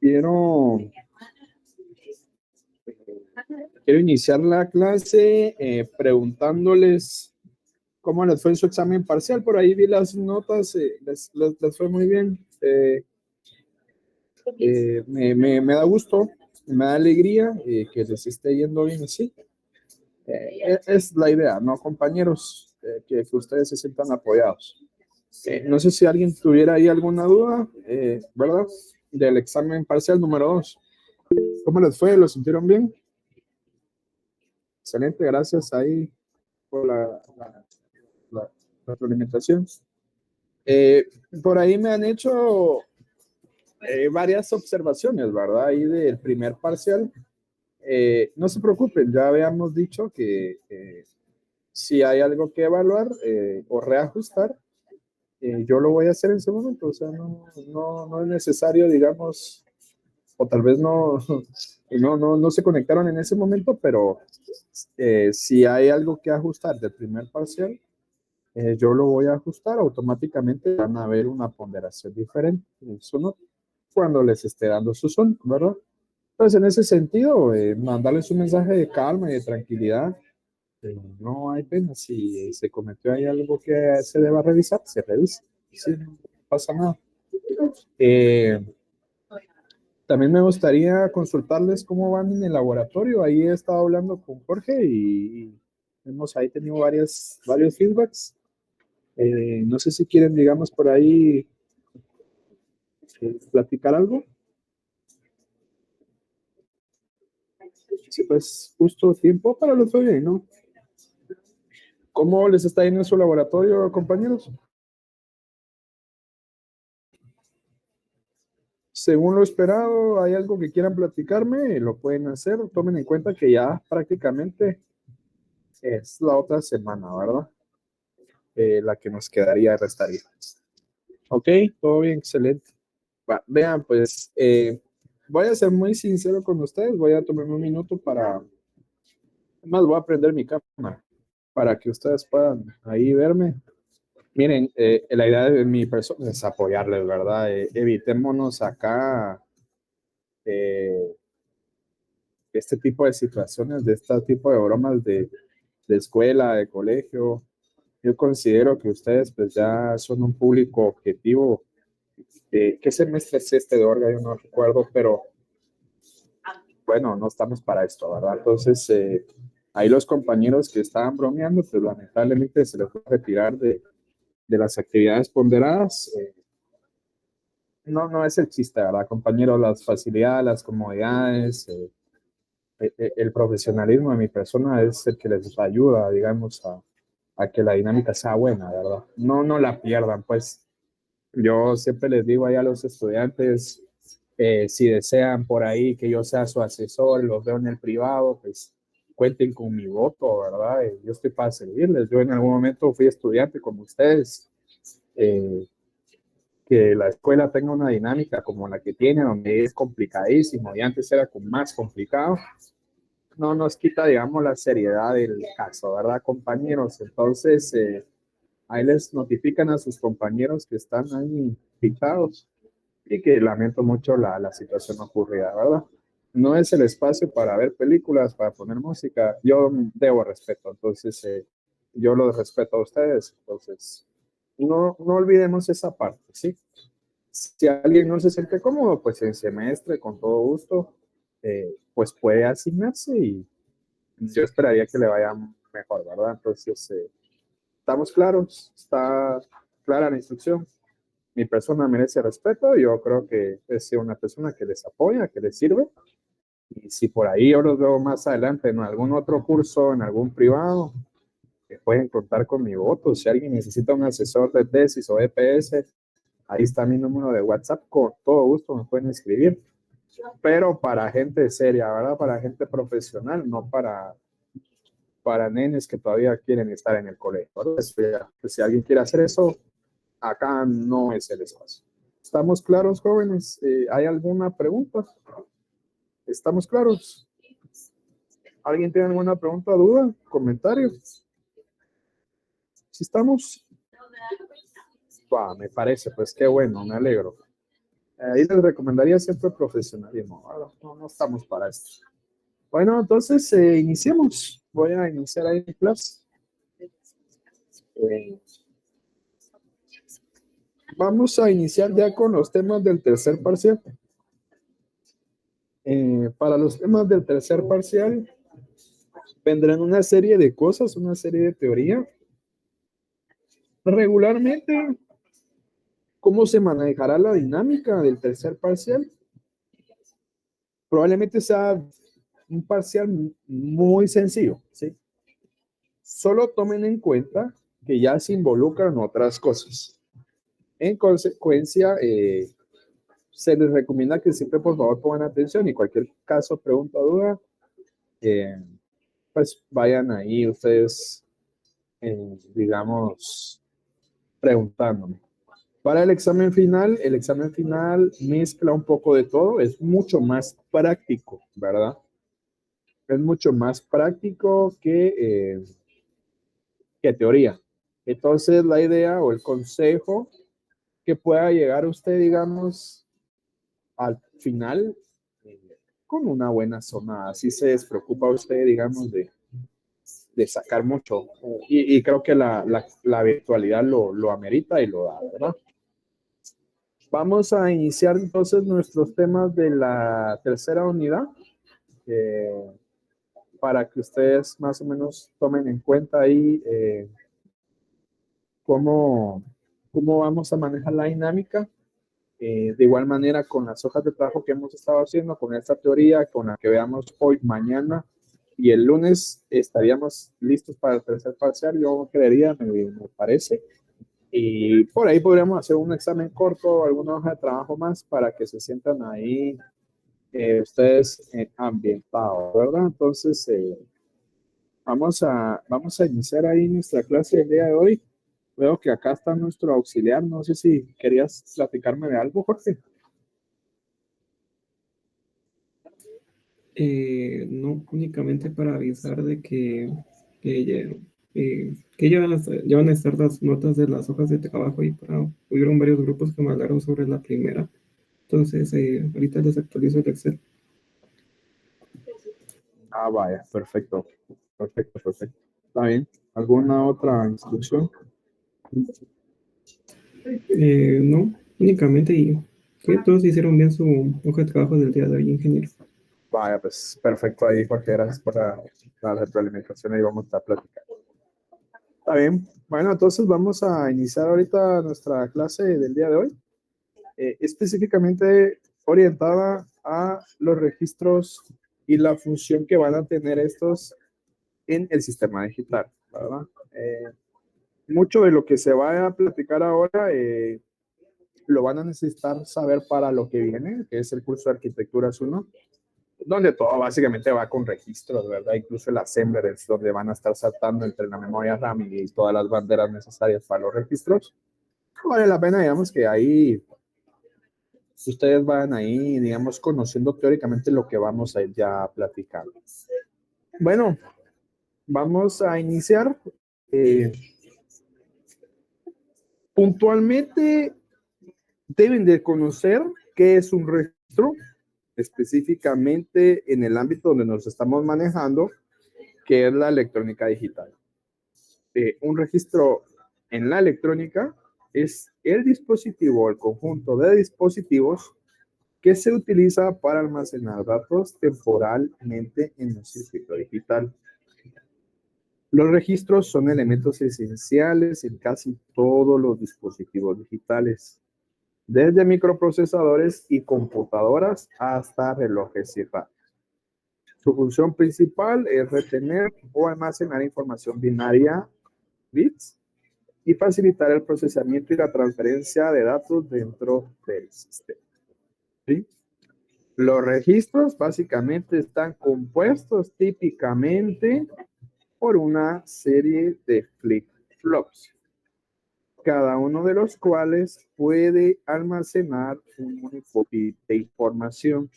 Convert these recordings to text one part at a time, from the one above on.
quiero, quiero iniciar la clase preguntándoles cómo les fue en su examen parcial. Por ahí vi las notas, les fue muy bien. Me da gusto, me da alegría que les esté yendo bien así. Es la idea, ¿no, compañeros? Que ustedes se sientan apoyados. No sé si alguien tuviera ahí alguna duda, ¿verdad? Del examen parcial número 2. ¿Cómo les fue? ¿Lo sintieron bien? Excelente, gracias ahí por la retroalimentación. Por ahí me han hecho varias observaciones, ¿verdad? Ahí del primer parcial. No se preocupen, ya habíamos dicho que si hay algo que evaluar o reajustar, yo lo voy a hacer en ese momento. O sea, no es necesario, digamos, o tal vez no se conectaron en ese momento, pero si hay algo que ajustar del primer parcial, yo lo voy a ajustar, automáticamente van a ver una ponderación diferente en su nota cuando les esté dando su son, ¿verdad? Entonces, en ese sentido, mandarles un mensaje de calma y de tranquilidad. No hay pena. Si se cometió ahí algo que se deba revisar, se revisa. Sí, no pasa nada. También me gustaría consultarles cómo van en el laboratorio. Ahí he estado hablando con Jorge y hemos ahí tenido varios feedbacks. No sé si quieren, digamos, por ahí platicar algo. Sí, pues justo tiempo para lo que bien, ¿no? ¿Cómo les está yendo en su laboratorio, compañeros? Según lo esperado, ¿hay algo que quieran platicarme? Lo pueden hacer. Tomen en cuenta que ya prácticamente es la otra semana, ¿verdad? La que nos quedaría, restaría. Ok, todo bien, excelente. Vean, pues voy a ser muy sincero con ustedes. Voy a tomarme un minuto más voy a prender mi cámara para que ustedes puedan ahí verme. Miren, la idea de mi persona es apoyarles, ¿verdad? Evitémonos acá este tipo de situaciones, de este tipo de bromas de escuela, de colegio. Yo considero que ustedes pues ya son un público objetivo. ¿Qué semestre es este de Orga? Yo no recuerdo, pero bueno, no estamos para esto, ¿verdad? Entonces, ahí los compañeros que estaban bromeando, pues lamentablemente se les fue a retirar de las actividades ponderadas. No es el chiste, ¿verdad, compañeros? Las facilidades, las comodidades, el profesionalismo de mi persona es el que les ayuda, digamos, a que la dinámica sea buena, ¿verdad? No la pierdan, pues. Yo siempre les digo ahí a los estudiantes, si desean por ahí que yo sea su asesor, los veo en el privado, pues cuenten con mi voto, ¿verdad? Yo estoy para servirles. Yo en algún momento fui estudiante como ustedes. Que la escuela tenga una dinámica como la que tiene, donde es complicadísimo y antes era como más complicado, no nos quita, digamos, la seriedad del caso, ¿verdad, compañeros? Entonces, ahí les notifican a sus compañeros que están ahí fichados y que lamento mucho la situación ocurrida, ¿verdad? No es el espacio para ver películas, para poner música. Yo debo respeto, entonces yo los respeto a ustedes. Entonces, no olvidemos esa parte, ¿sí? Si alguien no se siente cómodo, pues en semestre, con todo gusto, pues puede asignarse y yo esperaría que le vaya mejor, ¿verdad? Entonces, estamos claros, está clara la instrucción. Mi persona merece respeto, yo creo que es una persona que les apoya, que les sirve. Y si por ahí yo los veo más adelante en algún otro curso, en algún privado, que pueden contar con mi voto. Si alguien necesita un asesor de tesis o EPS, ahí está mi número de WhatsApp, con todo gusto me pueden escribir. Pero para gente seria, ¿verdad? Para gente profesional, no para nenes que todavía quieren estar en el colegio. Pues, si alguien quiere hacer eso, acá no es el espacio. ¿Estamos claros, jóvenes? ¿Hay alguna pregunta? ¿Estamos claros? ¿Alguien tiene alguna pregunta, duda, comentario? ¿Sí estamos? Me parece, pues qué bueno, me alegro. Ahí les recomendaría siempre profesionalismo, ¿verdad? No, no estamos para esto. Bueno, entonces iniciemos. Voy a iniciar ahí mi clase. Eh, Vamos a iniciar ya con los temas del tercer parcial. Para los temas del tercer parcial vendrán una serie de cosas, una serie de teoría. Regularmente, ¿cómo se manejará la dinámica del tercer parcial? Probablemente sea un parcial muy sencillo, ¿sí? Solo tomen en cuenta que ya se involucran otras cosas. En consecuencia, se les recomienda que siempre por favor pongan atención y cualquier caso, pregunta o duda, eh, pues vayan ahí ustedes, digamos, preguntándome. Para el examen final mezcla un poco de todo, es mucho más práctico, ¿verdad? Es mucho más práctico que teoría. Entonces, la idea o el consejo que pueda llegar usted, digamos, al final con una buena zona, así se despreocupa usted, digamos, de sacar mucho. Y creo que la virtualidad lo amerita y lo da, ¿verdad? Vamos a iniciar entonces nuestros temas de la tercera unidad para que ustedes más o menos tomen en cuenta ahí cómo, cómo vamos a manejar la dinámica. De igual manera con las hojas de trabajo que hemos estado haciendo, con esta teoría, con la que veamos hoy, mañana y el lunes estaríamos listos para el tercer parcial, yo creería, me parece. Y por ahí podríamos hacer un examen corto, alguna hoja de trabajo más para que se sientan ahí ustedes ambientados, ¿verdad? Entonces, vamos a iniciar ahí nuestra clase del día de hoy. Veo que acá está nuestro auxiliar. No sé si querías platicarme de algo, Jorge. No, únicamente para avisar de que ya van a estar las notas de las hojas de trabajo y hubieron varios grupos que me hablaron sobre la primera. Entonces, ahorita les actualizo el Excel. Ah, vaya, perfecto. Perfecto, perfecto. Está bien. ¿Alguna otra instrucción? No, únicamente y que todos hicieron bien su hoja de trabajo del día de hoy, ingeniero. Vaya, pues perfecto ahí, Jorge. Gracias por la retroalimentación. Ahí vamos a estar platicando. Está bien. Bueno, entonces vamos a iniciar ahorita nuestra clase del día de hoy, específicamente orientada a los registros y la función que van a tener estos en el sistema digital, ¿verdad? Mucho de lo que se va a platicar ahora lo van a necesitar saber para lo que viene, que es el curso de Arquitecturas 1, donde todo básicamente va con registros, ¿verdad? Incluso el assembler es donde van a estar saltando entre la memoria RAM y todas las banderas necesarias para los registros. Vale la pena, digamos, que ahí ustedes van ahí, digamos, conociendo teóricamente lo que vamos a ir ya platicando. Bueno, vamos a iniciar. Eh, Puntualmente deben de conocer qué es un registro, específicamente en el ámbito donde nos estamos manejando, que es la electrónica digital. Un registro en la electrónica es el dispositivo, el conjunto de dispositivos que se utiliza para almacenar datos temporalmente en un circuito digital. Los registros son elementos esenciales en casi todos los dispositivos digitales, desde microprocesadores y computadoras hasta relojes y radios. Su función principal es retener o almacenar información binaria, bits, y facilitar el procesamiento y la transferencia de datos dentro del sistema. ¿Sí? Los registros básicamente están compuestos típicamente por una serie de flip-flops, cada uno de los cuales puede almacenar un único bit de información.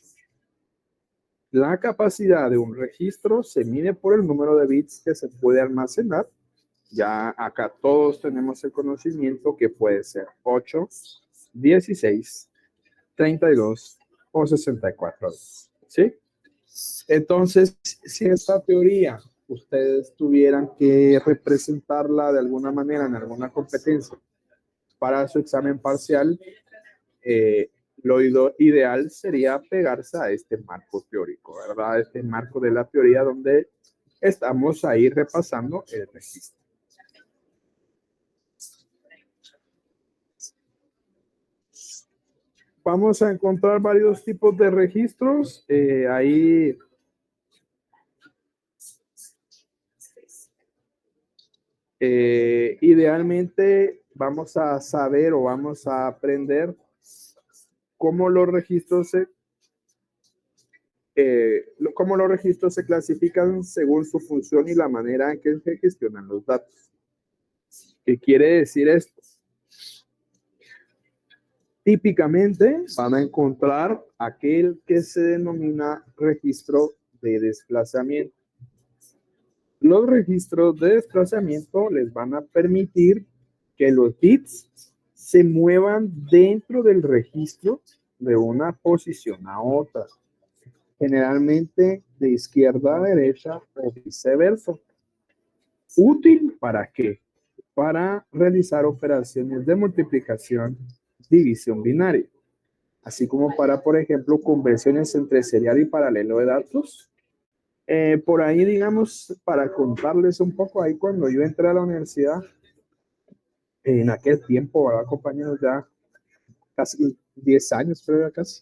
La capacidad de un registro se mide por el número de bits que se puede almacenar. Ya acá todos tenemos el conocimiento que puede ser 8, 16 32 o 64 días, ¿sí? Entonces, si esta teoría ustedes tuvieran que representarla de alguna manera en alguna competencia para su examen parcial, lo ideal sería pegarse a este marco teórico, ¿verdad? Este marco de la teoría donde estamos ahí repasando el registro. Vamos a encontrar varios tipos de registros. Ahí idealmente vamos a saber o vamos a aprender cómo los registros se clasifican según su función y la manera en que se gestionan los datos. ¿Qué quiere decir esto? Típicamente van a encontrar aquel que se denomina registro de desplazamiento. Los registros de desplazamiento les van a permitir que los bits se muevan dentro del registro de una posición a otra, generalmente de izquierda a derecha o viceversa. ¿Útil para qué? Para realizar operaciones de multiplicación, división binaria, así como para, por ejemplo, conversiones entre serial y paralelo de datos. Por ahí, digamos, para contarles un poco, ahí cuando yo entré a la universidad, en aquel tiempo, ¿verdad, compañeros? Ya casi 10 años, creo, ya casi.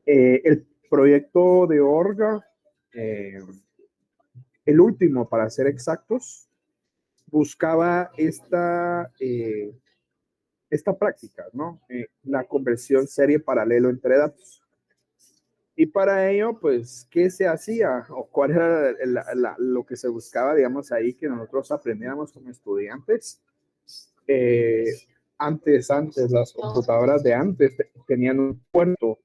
El proyecto de Orga, el último, para ser exactos, buscaba esta práctica, ¿no? La conversión serie paralelo entre datos. Y para ello, pues, ¿qué se hacía? ¿O cuál era lo que se buscaba, digamos, ahí que nosotros aprendiéramos como estudiantes? Antes, las computadoras de antes tenían un puerto.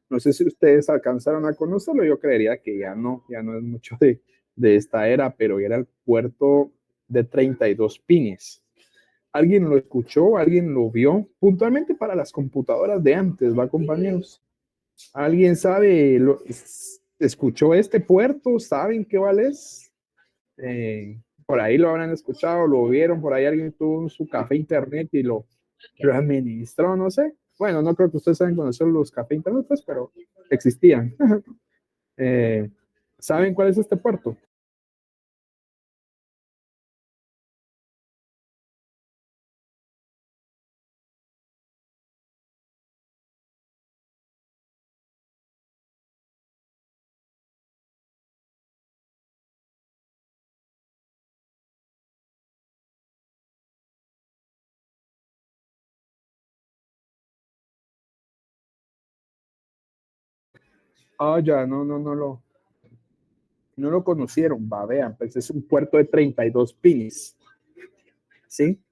No sé si ustedes alcanzaron a conocerlo, yo creería que ya no es mucho de esta era, pero era el puerto de 32 pines. ¿Alguien lo escuchó? ¿Alguien lo vio? Puntualmente para las computadoras de antes, ¿va, compañeros? ¿Alguien sabe, escuchó este puerto? ¿Saben qué vale? Por ahí lo habrán escuchado, lo vieron, por ahí alguien tuvo su café internet y lo administró, no sé. Bueno, no creo que ustedes saben conocer los cafés internet, pues, pero existían. ¿Saben cuál es este puerto? Ah, ya, no lo conocieron, va, vean, pues es un puerto de 32 pins, ¿sí?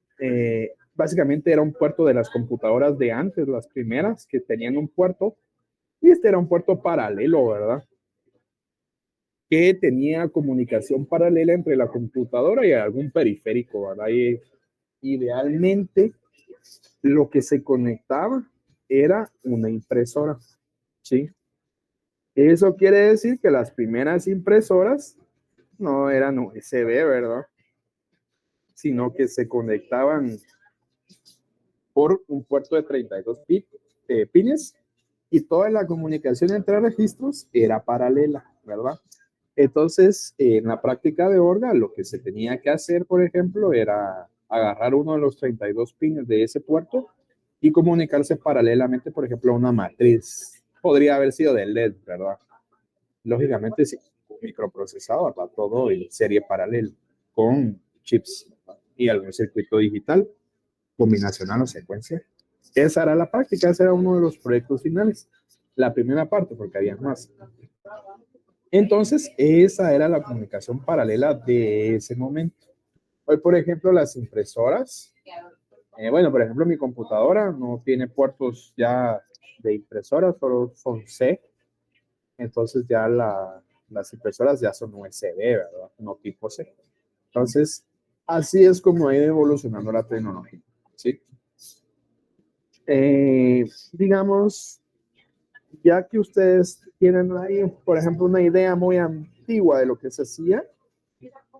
Básicamente era un puerto de las computadoras de antes, las primeras que tenían un puerto, y este era un puerto paralelo, ¿verdad? Que tenía comunicación paralela entre la computadora y algún periférico, ¿verdad? Y idealmente lo que se conectaba era una impresora, ¿sí? Eso quiere decir que las primeras impresoras no eran USB, ¿verdad? Sino que se conectaban por un puerto de 32 pines y toda la comunicación entre registros era paralela, ¿verdad? Entonces, en la práctica de Orga, lo que se tenía que hacer, por ejemplo, era agarrar uno de los 32 pines de ese puerto y comunicarse paralelamente, por ejemplo, a una matriz. Podría haber sido de LED, ¿verdad? Lógicamente, sí, un microprocesador, va todo en serie paralela con chips y algún circuito digital combinacional o secuencia. Esa era la práctica, ese era uno de los proyectos finales. La primera parte, porque había más. Entonces, esa era la comunicación paralela de ese momento. Hoy, por ejemplo, las impresoras, bueno, por ejemplo, mi computadora no tiene puertos ya de impresora, solo son C. Entonces ya las impresoras ya son USB, ¿verdad? No tipo C. Entonces, así es como ha ido evolucionando la tecnología, ¿sí? Digamos, ya que ustedes tienen ahí, por ejemplo, una idea muy antigua de lo que se hacía,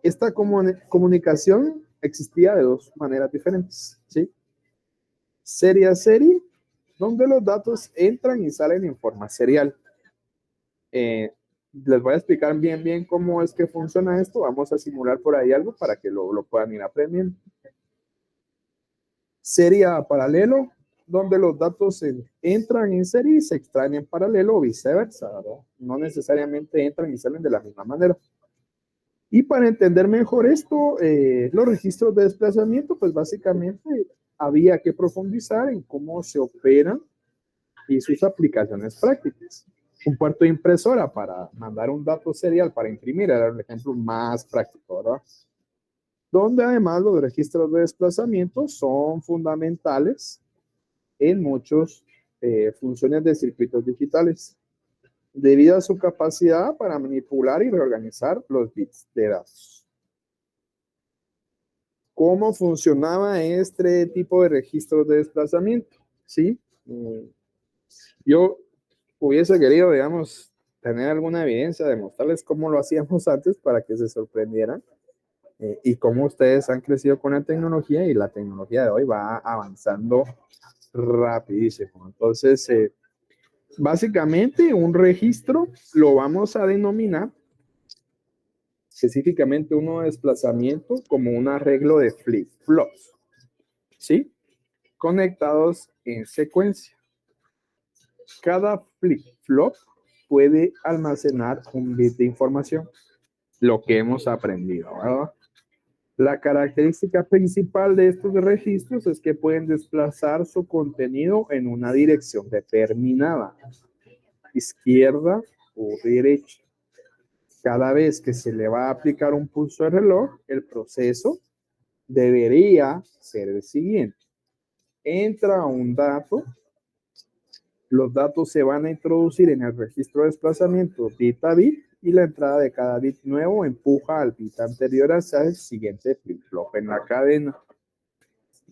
esta comunicación existía de dos maneras diferentes, ¿sí? Serie a serie, donde los datos entran y salen en forma serial. Les voy a explicar bien cómo es que funciona esto. Vamos a simular por ahí algo para que lo puedan ir aprendiendo. Serie a paralelo, donde los datos entran en serie y se extraen en paralelo o viceversa, ¿verdad? No necesariamente entran y salen de la misma manera. Y para entender mejor esto, los registros de desplazamiento, pues básicamente había que profundizar en cómo se operan y sus aplicaciones prácticas. Un puerto de impresora para mandar un dato serial para imprimir era el ejemplo más práctico, ¿verdad? Donde además los registros de desplazamiento son fundamentales en muchas funciones de circuitos digitales, debido a su capacidad para manipular y reorganizar los bits de datos. ¿Cómo funcionaba este tipo de registros de desplazamiento? ¿Sí? Yo hubiese querido, digamos, tener alguna evidencia, demostrarles cómo lo hacíamos antes para que se sorprendieran y cómo ustedes han crecido con la tecnología y la tecnología de hoy va avanzando rapidísimo. Entonces, básicamente un registro lo vamos a denominar específicamente uno de desplazamiento como un arreglo de flip-flops, ¿sí? Conectados en secuencia. Cada flip-flop puede almacenar un bit de información, lo que hemos aprendido, ¿verdad? La característica principal de estos registros es que pueden desplazar su contenido en una dirección determinada, izquierda o derecha. Cada vez que se le va a aplicar un pulso de reloj, el proceso debería ser el siguiente. Entra un dato, los datos se van a introducir en el registro de desplazamiento bit a bit y la entrada de cada bit nuevo empuja al bit anterior hacia el siguiente flip-flop en la cadena.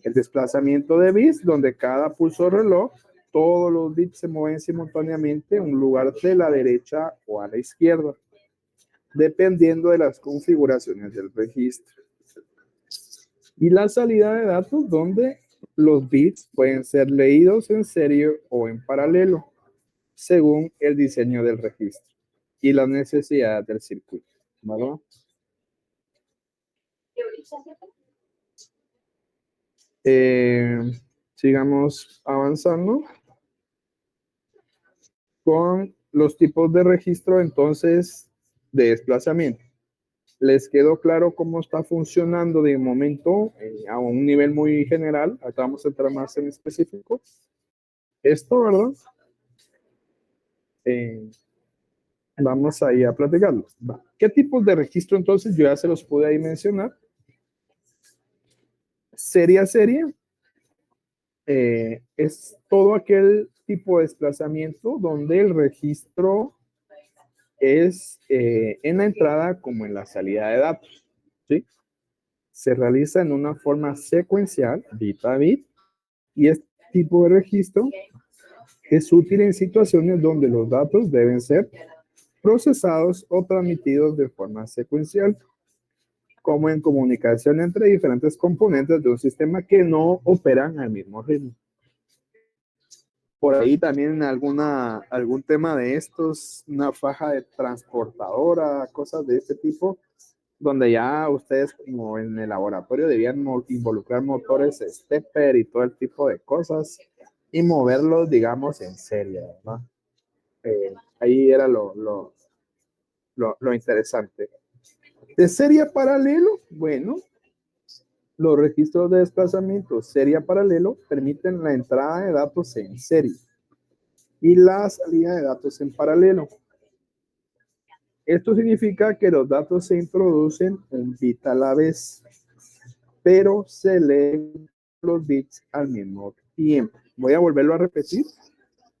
El desplazamiento de bits, donde cada pulso de reloj, todos los bits se mueven simultáneamente en un lugar de la derecha o a la izquierda, dependiendo de las configuraciones del registro. Y la salida de datos, donde los bits pueden ser leídos en serie o en paralelo, según el diseño del registro y las necesidades del circuito, ¿vale? Sigamos avanzando con los tipos de registro, entonces, de desplazamiento. ¿Les quedó claro cómo está funcionando de momento a un nivel muy general? Acá vamos a entrar más en específico. Esto, ¿verdad? Vamos ahí a platicarlo. ¿Qué tipos de registro entonces? Yo ya se los pude ahí mencionar. Serie a serie es todo aquel tipo de desplazamiento donde el registro es en la entrada como en la salida de datos, ¿sí? Se realiza en una forma secuencial, bit a bit, y este tipo de registro es útil en situaciones donde los datos deben ser procesados o transmitidos de forma secuencial, como en comunicación entre diferentes componentes de un sistema que no operan al mismo ritmo. Por ahí también algún tema de estos, una faja de transportadora, cosas de este tipo, donde ya ustedes como en el laboratorio debían involucrar motores stepper y todo el tipo de cosas y moverlos, digamos, en serie, ¿verdad? Ahí era lo interesante. De serie a paralelo, bueno, los registros de desplazamiento serie a paralelo permiten la entrada de datos en serie y la salida de datos en paralelo. Esto significa que los datos se introducen un bit a la vez, pero se leen los bits al mismo tiempo. Voy a volverlo a repetir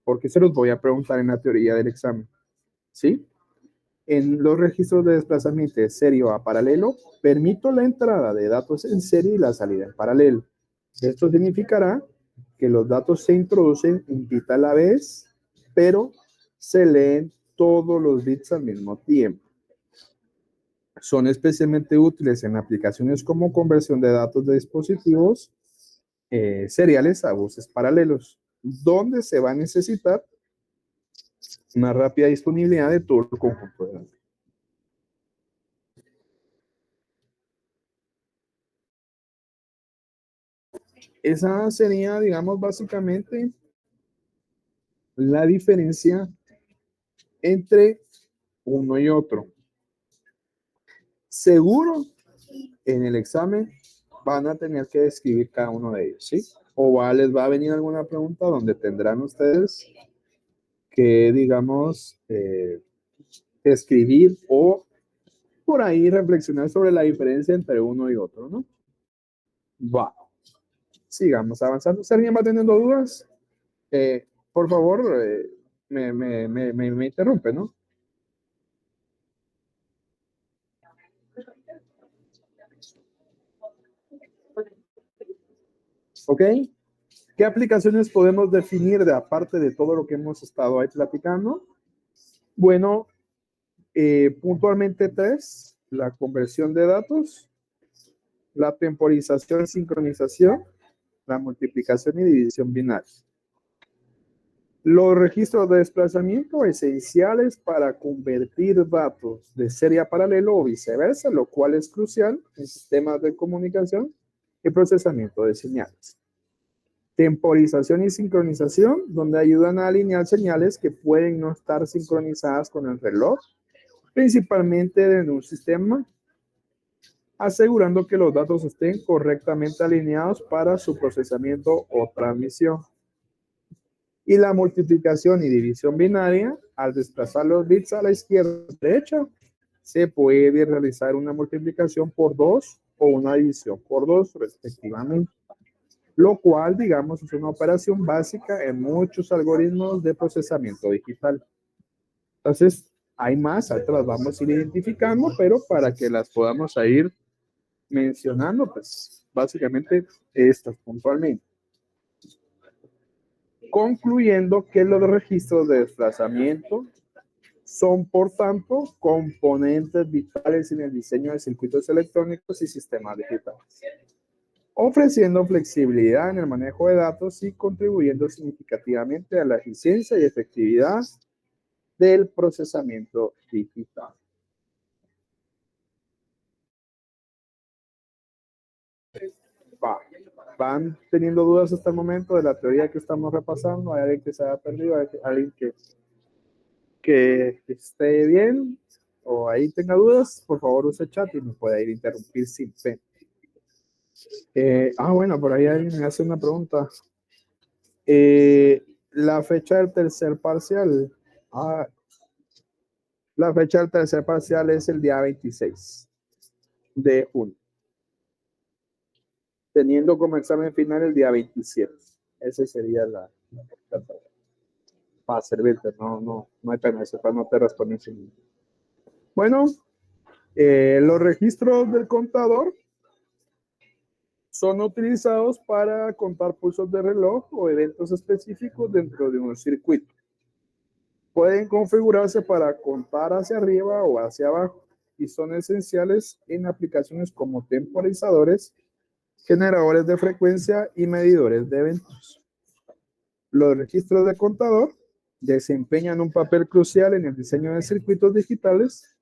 porque se los voy a preguntar en la teoría del examen. ¿Sí? En los registros de desplazamiento de serie a paralelo, permito la entrada de datos en serie y la salida en paralelo. Esto significará que los datos se introducen un bit a la vez, pero se leen todos los bits al mismo tiempo. Son especialmente útiles en aplicaciones como conversión de datos de dispositivos seriales a buses paralelos, donde se va a necesitar una rápida disponibilidad de todo el conjunto de datos. Esa sería, digamos, básicamente la diferencia entre uno y otro. Seguro, en el examen van a tener que describir cada uno de ellos, ¿sí? O les va a venir alguna pregunta donde tendrán ustedes que, digamos, escribir o por ahí reflexionar sobre la diferencia entre uno y otro, ¿no? Va. Sigamos avanzando. Si alguien va teniendo dudas, por favor, me interrumpe, ¿no? ¿Ok? ¿Qué aplicaciones podemos definir de aparte de todo lo que hemos estado ahí platicando? Bueno, puntualmente tres: la conversión de datos, la temporización y sincronización, la multiplicación y división binaria. Los registros de desplazamiento esenciales para convertir datos de serie a paralelo o viceversa, lo cual es crucial en sistemas de comunicación y procesamiento de señales. Temporización y sincronización, donde ayudan a alinear señales que pueden no estar sincronizadas con el reloj, principalmente en un sistema, asegurando que los datos estén correctamente alineados para su procesamiento o transmisión. Y la multiplicación y división binaria, al desplazar los bits a la izquierda o derecha, se puede realizar una multiplicación por 2 o una división por 2 respectivamente, lo cual, digamos, es una operación básica en muchos algoritmos de procesamiento digital. Entonces, hay más, ahorita las vamos a ir identificando, pero para que las podamos ir mencionando, pues básicamente estas puntualmente. Concluyendo que los registros de desplazamiento son, por tanto, componentes vitales en el diseño de circuitos electrónicos y sistemas digitales, ofreciendo flexibilidad en el manejo de datos y contribuyendo significativamente a la eficiencia y efectividad del procesamiento digital. ¿Van teniendo dudas hasta el momento de la teoría que estamos repasando? ¿Hay alguien que se haya perdido? ¿Hay alguien que esté bien o ahí tenga dudas? Por favor, use chat y me puede ir a interrumpir sin pena. Bueno, por ahí alguien me hace una pregunta. La fecha del tercer parcial. La fecha del tercer parcial es el día 26 de junio, teniendo como examen final el día 27. Ese sería la para servirte, no hay pena, eso para no te responder sin. Bueno, los registros del contador son utilizados para contar pulsos de reloj o eventos específicos dentro de un circuito. Pueden configurarse para contar hacia arriba o hacia abajo y son esenciales en aplicaciones como temporizadores, generadores de frecuencia y medidores de eventos. Los registros de contador desempeñan un papel crucial en el diseño de circuitos digitales,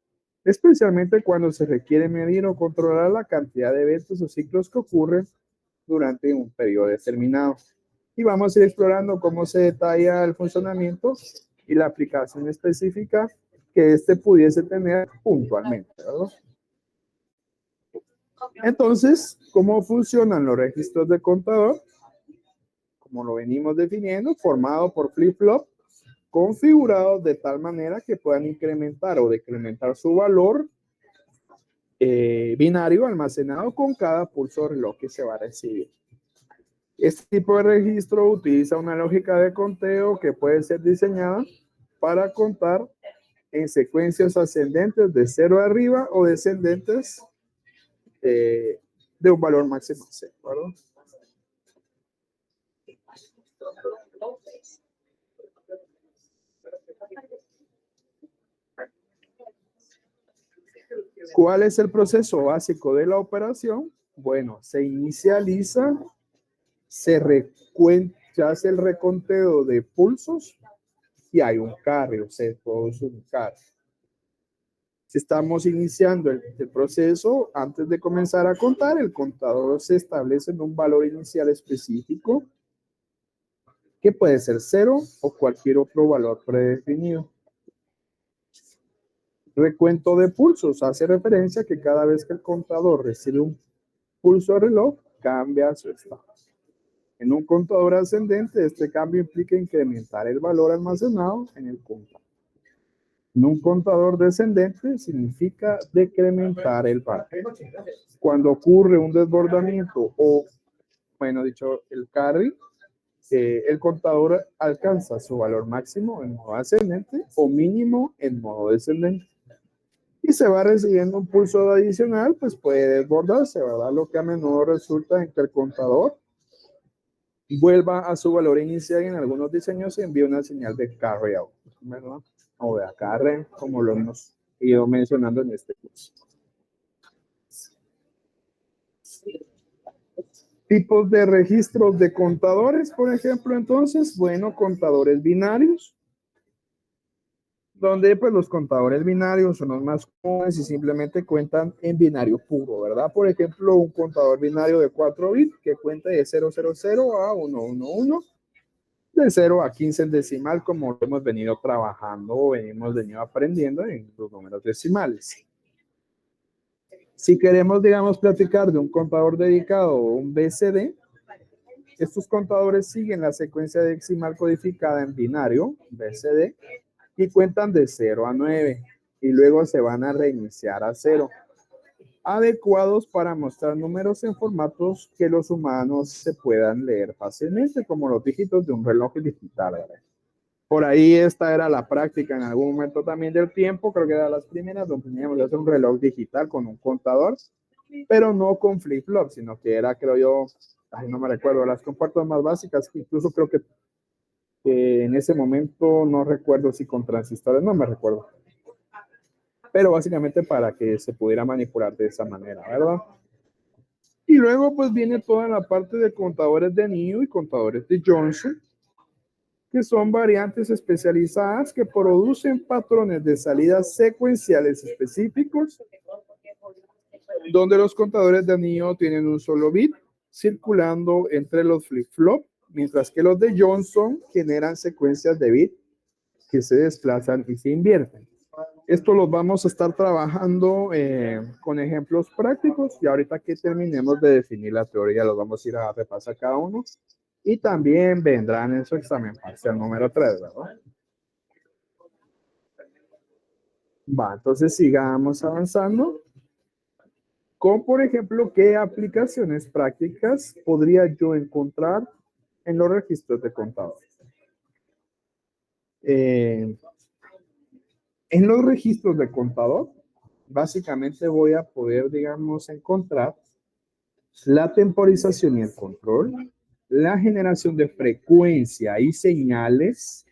especialmente cuando se requiere medir o controlar la cantidad de eventos o ciclos que ocurren durante un periodo determinado. Y vamos a ir explorando cómo se detalla el funcionamiento y la aplicación específica que éste pudiese tener puntualmente, ¿verdad? Entonces, ¿cómo funcionan los registros de contador? Como lo venimos definiendo, formado por flip-flop, configurados de tal manera que puedan incrementar o decrementar su valor binario almacenado con cada pulso de reloj que se va a recibir. Este tipo de registro utiliza una lógica de conteo que puede ser diseñada para contar en secuencias ascendentes de 0 arriba o descendentes de un valor máximo 0, ¿verdad? ¿Cuál es el proceso básico de la operación? Bueno, se inicializa, se hace el reconteo de pulsos y hay un carry, o se produce un carry. Si estamos iniciando el proceso, antes de comenzar a contar, el contador se establece en un valor inicial específico, que puede ser 0 o cualquier otro valor predefinido. Recuento de pulsos hace referencia a que cada vez que el contador recibe un pulso de reloj, cambia su estado. En un contador ascendente, este cambio implica incrementar el valor almacenado en el contador. En un contador descendente significa decrementar el valor. Cuando ocurre un desbordamiento o, bueno dicho, el carry, el contador alcanza su valor máximo en modo ascendente o mínimo en modo descendente. Y se va recibiendo un pulso adicional, pues puede desbordarse, ¿verdad? Lo que a menudo resulta en que el contador vuelva a su valor inicial y en algunos diseños se envía una señal de carry out, ¿verdad? O de carry, como lo hemos ido mencionando en este curso. Tipos de registros de contadores, por ejemplo, entonces, bueno, contadores binarios, donde pues los contadores binarios son los más comunes y simplemente cuentan en binario puro, ¿verdad? Por ejemplo, un contador binario de 4 bits que cuenta de 000 a 111, de 0 a 15 en decimal, como lo hemos venido trabajando o hemos venido aprendiendo en los números decimales. Si queremos, digamos, platicar de un contador dedicado o un BCD, estos contadores siguen la secuencia decimal codificada en binario, BCD, y cuentan de 0 a 9 y luego se van a reiniciar a 0, adecuados para mostrar números en formatos que los humanos se puedan leer fácilmente, como los dígitos de un reloj digital, ¿verdad? Por ahí esta era la práctica en algún momento también del tiempo, creo que era las primeras, donde teníamos que hacer un reloj digital con un contador, pero no con flip-flop, sino que era, creo yo, no me recuerdo, las compuertas más básicas, incluso creo que en ese momento no recuerdo si con transistores, no me recuerdo. Pero básicamente para que se pudiera manipular de esa manera, ¿verdad? Y luego pues viene toda la parte de contadores de anillo y contadores de Johnson, que son variantes especializadas que producen patrones de salidas secuenciales específicos, donde los contadores de anillo tienen un solo bit circulando entre los flip-flop, mientras que los de Johnson generan secuencias de bit que se desplazan y se invierten. Esto los vamos a estar trabajando con ejemplos prácticos y ahorita que terminemos de definir la teoría los vamos a ir a repasar cada uno y también vendrán en su examen parcial número 3, ¿verdad? Va, entonces sigamos avanzando con, por ejemplo, qué aplicaciones prácticas podría yo encontrar en los registros de contadores. En los registros de contador, básicamente voy a poder, digamos, encontrar la temporización y el control, la generación de frecuencia y señales,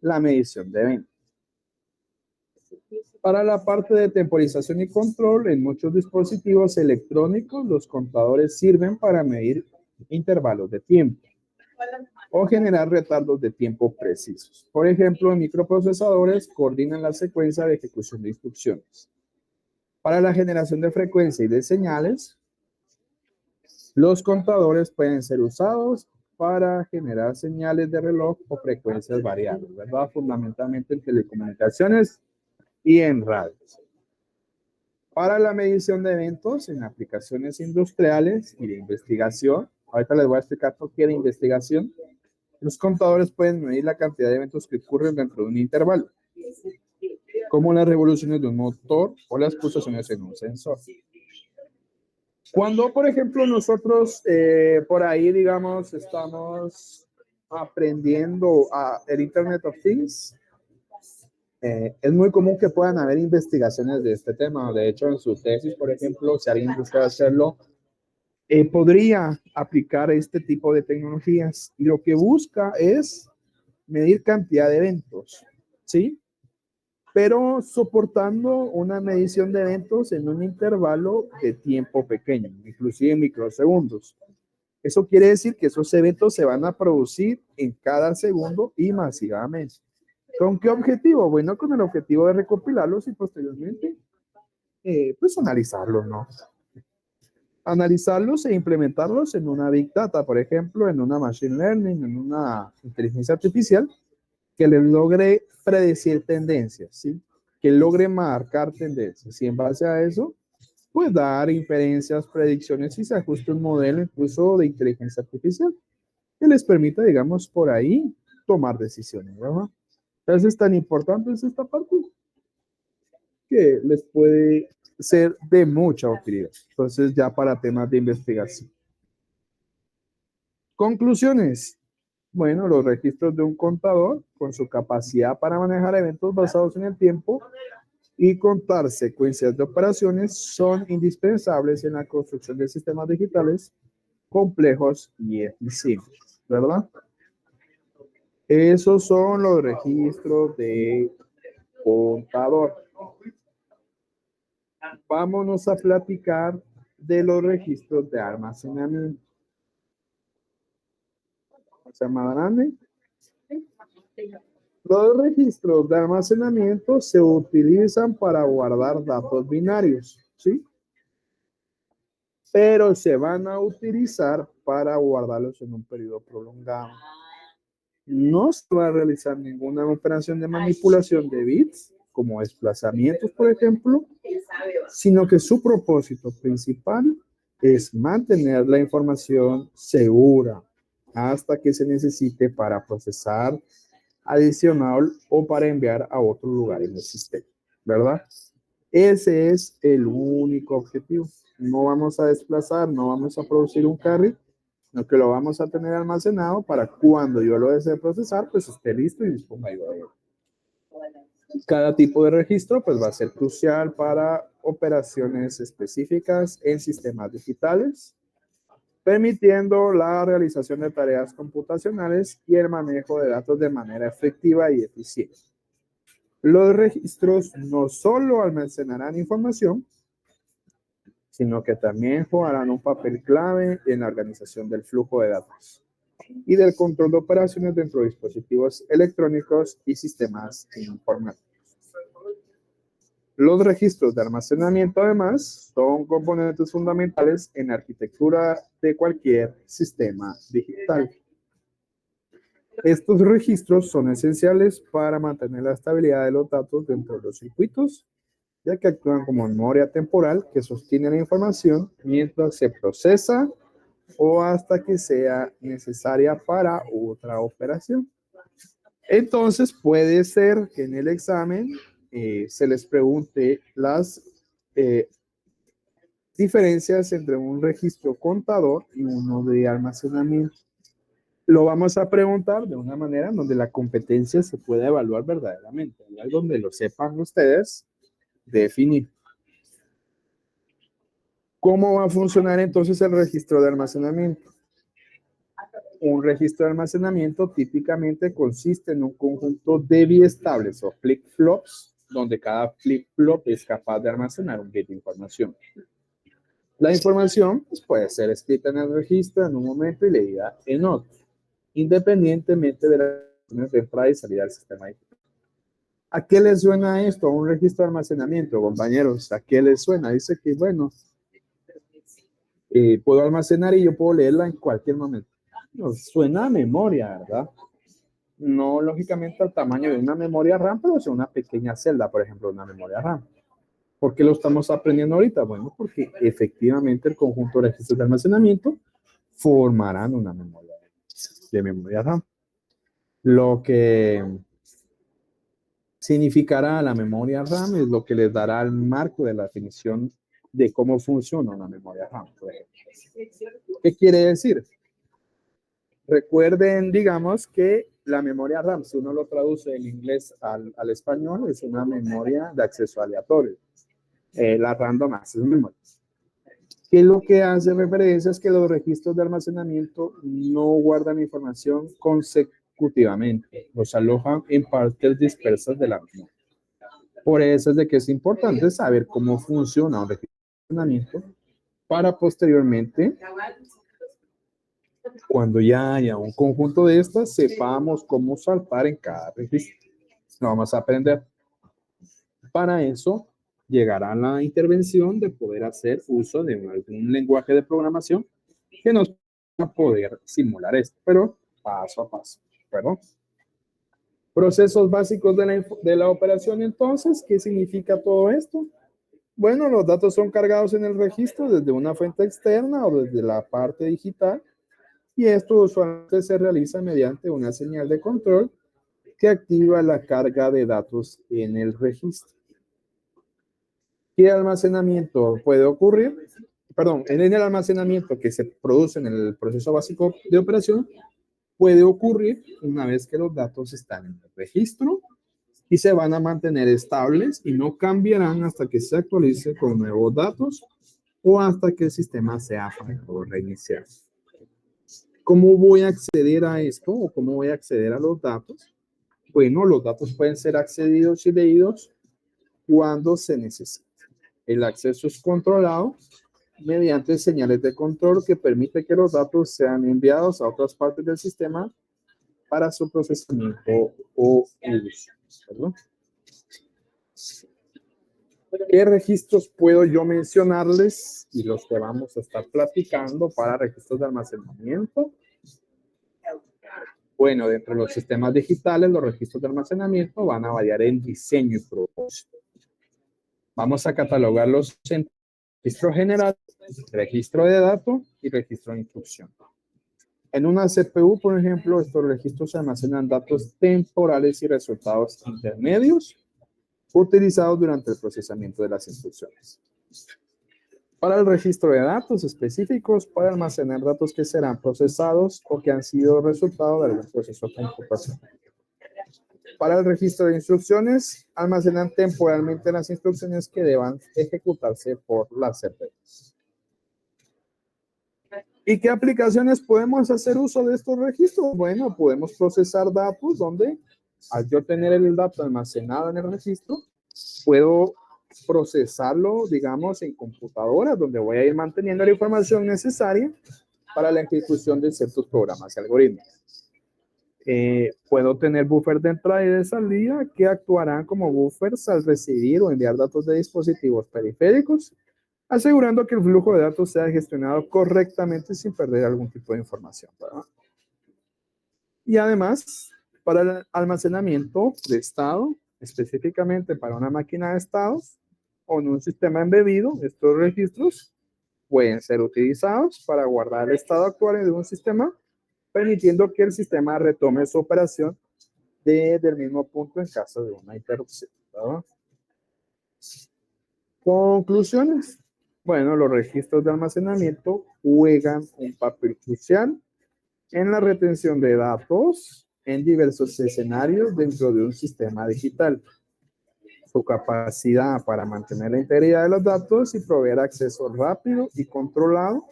la medición de eventos. Para la parte de temporización y control, en muchos dispositivos electrónicos, los contadores sirven para medir intervalos de tiempo o generar retardos de tiempo precisos. Por ejemplo, en microprocesadores coordinan la secuencia de ejecución de instrucciones. Para la generación de frecuencia y de señales, los contadores pueden ser usados para generar señales de reloj o frecuencias variables, ¿verdad? Fundamentalmente en telecomunicaciones y en radios. Para la medición de eventos en aplicaciones industriales y de investigación, ahorita les voy a explicar por qué de investigación, los contadores pueden medir la cantidad de eventos que ocurren dentro de un intervalo, como las revoluciones de un motor o las pulsaciones en un sensor. Cuando, por ejemplo, nosotros por ahí, digamos, estamos aprendiendo el Internet of Things, es muy común que puedan haber investigaciones de este tema. De hecho, en su tesis, por ejemplo, si alguien busca hacerlo, podría aplicar este tipo de tecnologías. Y lo que busca es medir cantidad de eventos, ¿sí? pero soportando una medición de eventos en un intervalo de tiempo pequeño, inclusive en microsegundos. Eso quiere decir que esos eventos se van a producir en cada segundo y masivamente. ¿Con qué objetivo? Bueno, con el objetivo de recopilarlos y posteriormente, pues analizarlos, ¿no? Analizarlos e implementarlos en una Big Data, por ejemplo, en una Machine Learning, en una inteligencia artificial, que les logre predecir tendencias, ¿sí? Que logre marcar tendencias. Y en base a eso, pues dar inferencias, predicciones y se ajuste un modelo incluso de inteligencia artificial que les permita, digamos, por ahí tomar decisiones, ¿verdad? Entonces, tan importante es esta parte que les puede ser de mucha utilidad. Entonces, ya para temas de investigación. Conclusiones. Bueno, los registros de un contador con su capacidad para manejar eventos basados en el tiempo y contar secuencias de operaciones son indispensables en la construcción de sistemas digitales complejos y eficientes, ¿verdad? Esos son los registros de contador. Vámonos a platicar de los registros de almacenamiento. ¿Se llama grande? Los registros de almacenamiento se utilizan para guardar datos binarios, ¿sí? Pero se van a utilizar para guardarlos en un periodo prolongado. No se va a realizar ninguna operación de manipulación de bits, como desplazamientos, por ejemplo, sino que su propósito principal es mantener la información segura hasta que se necesite para procesar adicional o para enviar a otro lugar en el sistema, ¿verdad? Ese es el único objetivo. No vamos a desplazar, no vamos a producir un carry, sino que lo vamos a tener almacenado para cuando yo lo desee procesar, pues esté listo y disponga yo de él. Cada tipo de registro pues va a ser crucial para operaciones específicas en sistemas digitales, permitiendo la realización de tareas computacionales y el manejo de datos de manera efectiva y eficiente. Los registros no solo almacenarán información, sino que también jugarán un papel clave en la organización del flujo de datos y del control de operaciones dentro de dispositivos electrónicos y sistemas informáticos. Los registros de almacenamiento, además, son componentes fundamentales en la arquitectura de cualquier sistema digital. Estos registros son esenciales para mantener la estabilidad de los datos dentro de los circuitos, ya que actúan como memoria temporal que sostiene la información mientras se procesa o hasta que sea necesaria para otra operación. Entonces, puede ser que en el examen se les pregunte las diferencias entre un registro contador y uno de almacenamiento. Lo vamos a preguntar de una manera donde la competencia se pueda evaluar verdaderamente, donde lo sepan ustedes definir. ¿Cómo va a funcionar entonces el registro de almacenamiento? Un registro de almacenamiento típicamente consiste en un conjunto de biestables o flip-flops, donde cada flip-flop es capaz de almacenar un bit de información. La información pues, puede ser escrita en el registro en un momento y leída en otro, independientemente de las de entrada y salida del sistema. ¿A qué les suena esto? Un registro de almacenamiento, compañeros. ¿A qué les suena? Dice que, bueno, puedo almacenar y yo puedo leerla en cualquier momento. No, suena a memoria, ¿verdad? No, lógicamente, al tamaño de una memoria RAM, pero es una pequeña celda, por ejemplo, una memoria RAM. ¿Por qué lo estamos aprendiendo ahorita? Bueno, porque efectivamente el conjunto de registros de almacenamiento formarán una memoria de memoria RAM. Lo que significará la memoria RAM es lo que les dará el marco de la definición de cómo funciona una memoria RAM. ¿Qué quiere decir? Recuerden, digamos, que la memoria RAM, si uno lo traduce del inglés al español, es una memoria de acceso aleatorio. La Random Access Memory. Que lo que hace referencia es que los registros de almacenamiento no guardan información consecutivamente, los alojan en partes dispersas de la memoria. Por eso es de que es importante saber cómo funciona un registro de almacenamiento para posteriormente, cuando ya haya un conjunto de estas, sepamos cómo saltar en cada registro. Lo vamos a aprender. Para eso, llegará la intervención de poder hacer uso de algún lenguaje de programación que nos va a poder simular esto, pero paso a paso. ¿Perdón? Procesos básicos de la operación, entonces, ¿qué significa todo esto? Bueno, los datos son cargados en el registro desde una fuente externa o desde la parte digital, y esto usualmente se realiza mediante una señal de control que activa la carga de datos en el registro. ¿Qué almacenamiento puede ocurrir? Perdón, en el almacenamiento que se produce en el proceso básico de operación puede ocurrir una vez que los datos están en el registro y se van a mantener estables y no cambiarán hasta que se actualice con nuevos datos o hasta que el sistema sea fallado o reiniciado. ¿Cómo voy a acceder a esto o cómo voy a acceder a los datos? Bueno, los datos pueden ser accedidos y leídos cuando se necesite. El acceso es controlado mediante señales de control que permite que los datos sean enviados a otras partes del sistema para su procesamiento o uso. ¿Perdón? ¿Qué registros puedo yo mencionarles y los que vamos a estar platicando para registros de almacenamiento? Bueno, dentro de los sistemas digitales, los registros de almacenamiento van a variar en diseño y propósito. Vamos a catalogarlos en registro general, registro de datos y registro de instrucción. En una CPU, por ejemplo, estos registros se almacenan datos temporales y resultados intermedios utilizados durante el procesamiento de las instrucciones. Para el registro de datos específicos, puede almacenar datos que serán procesados o que han sido resultado de algún proceso computacional. Para el registro de instrucciones, almacenan temporalmente las instrucciones que deban ejecutarse por la CPU. ¿Y qué aplicaciones podemos hacer uso de estos registros? Bueno, podemos procesar datos donde, al yo tener el dato almacenado en el registro, puedo procesarlo, digamos, en computadoras, donde voy a ir manteniendo la información necesaria para la ejecución de ciertos programas y algoritmos. Puedo tener buffers de entrada y de salida que actuarán como buffers al recibir o enviar datos de dispositivos periféricos, asegurando que el flujo de datos sea gestionado correctamente sin perder algún tipo de información, ¿verdad? Y además, para el almacenamiento de estado, específicamente para una máquina de estados o en un sistema embebido, estos registros pueden ser utilizados para guardar el estado actual de un sistema, permitiendo que el sistema retome su operación desde el mismo punto en caso de una interrupción, ¿verdad? Conclusiones. Bueno, los registros de almacenamiento juegan un papel crucial en la retención de datos en diversos escenarios dentro de un sistema digital. Su capacidad para mantener la integridad de los datos y proveer acceso rápido y controlado,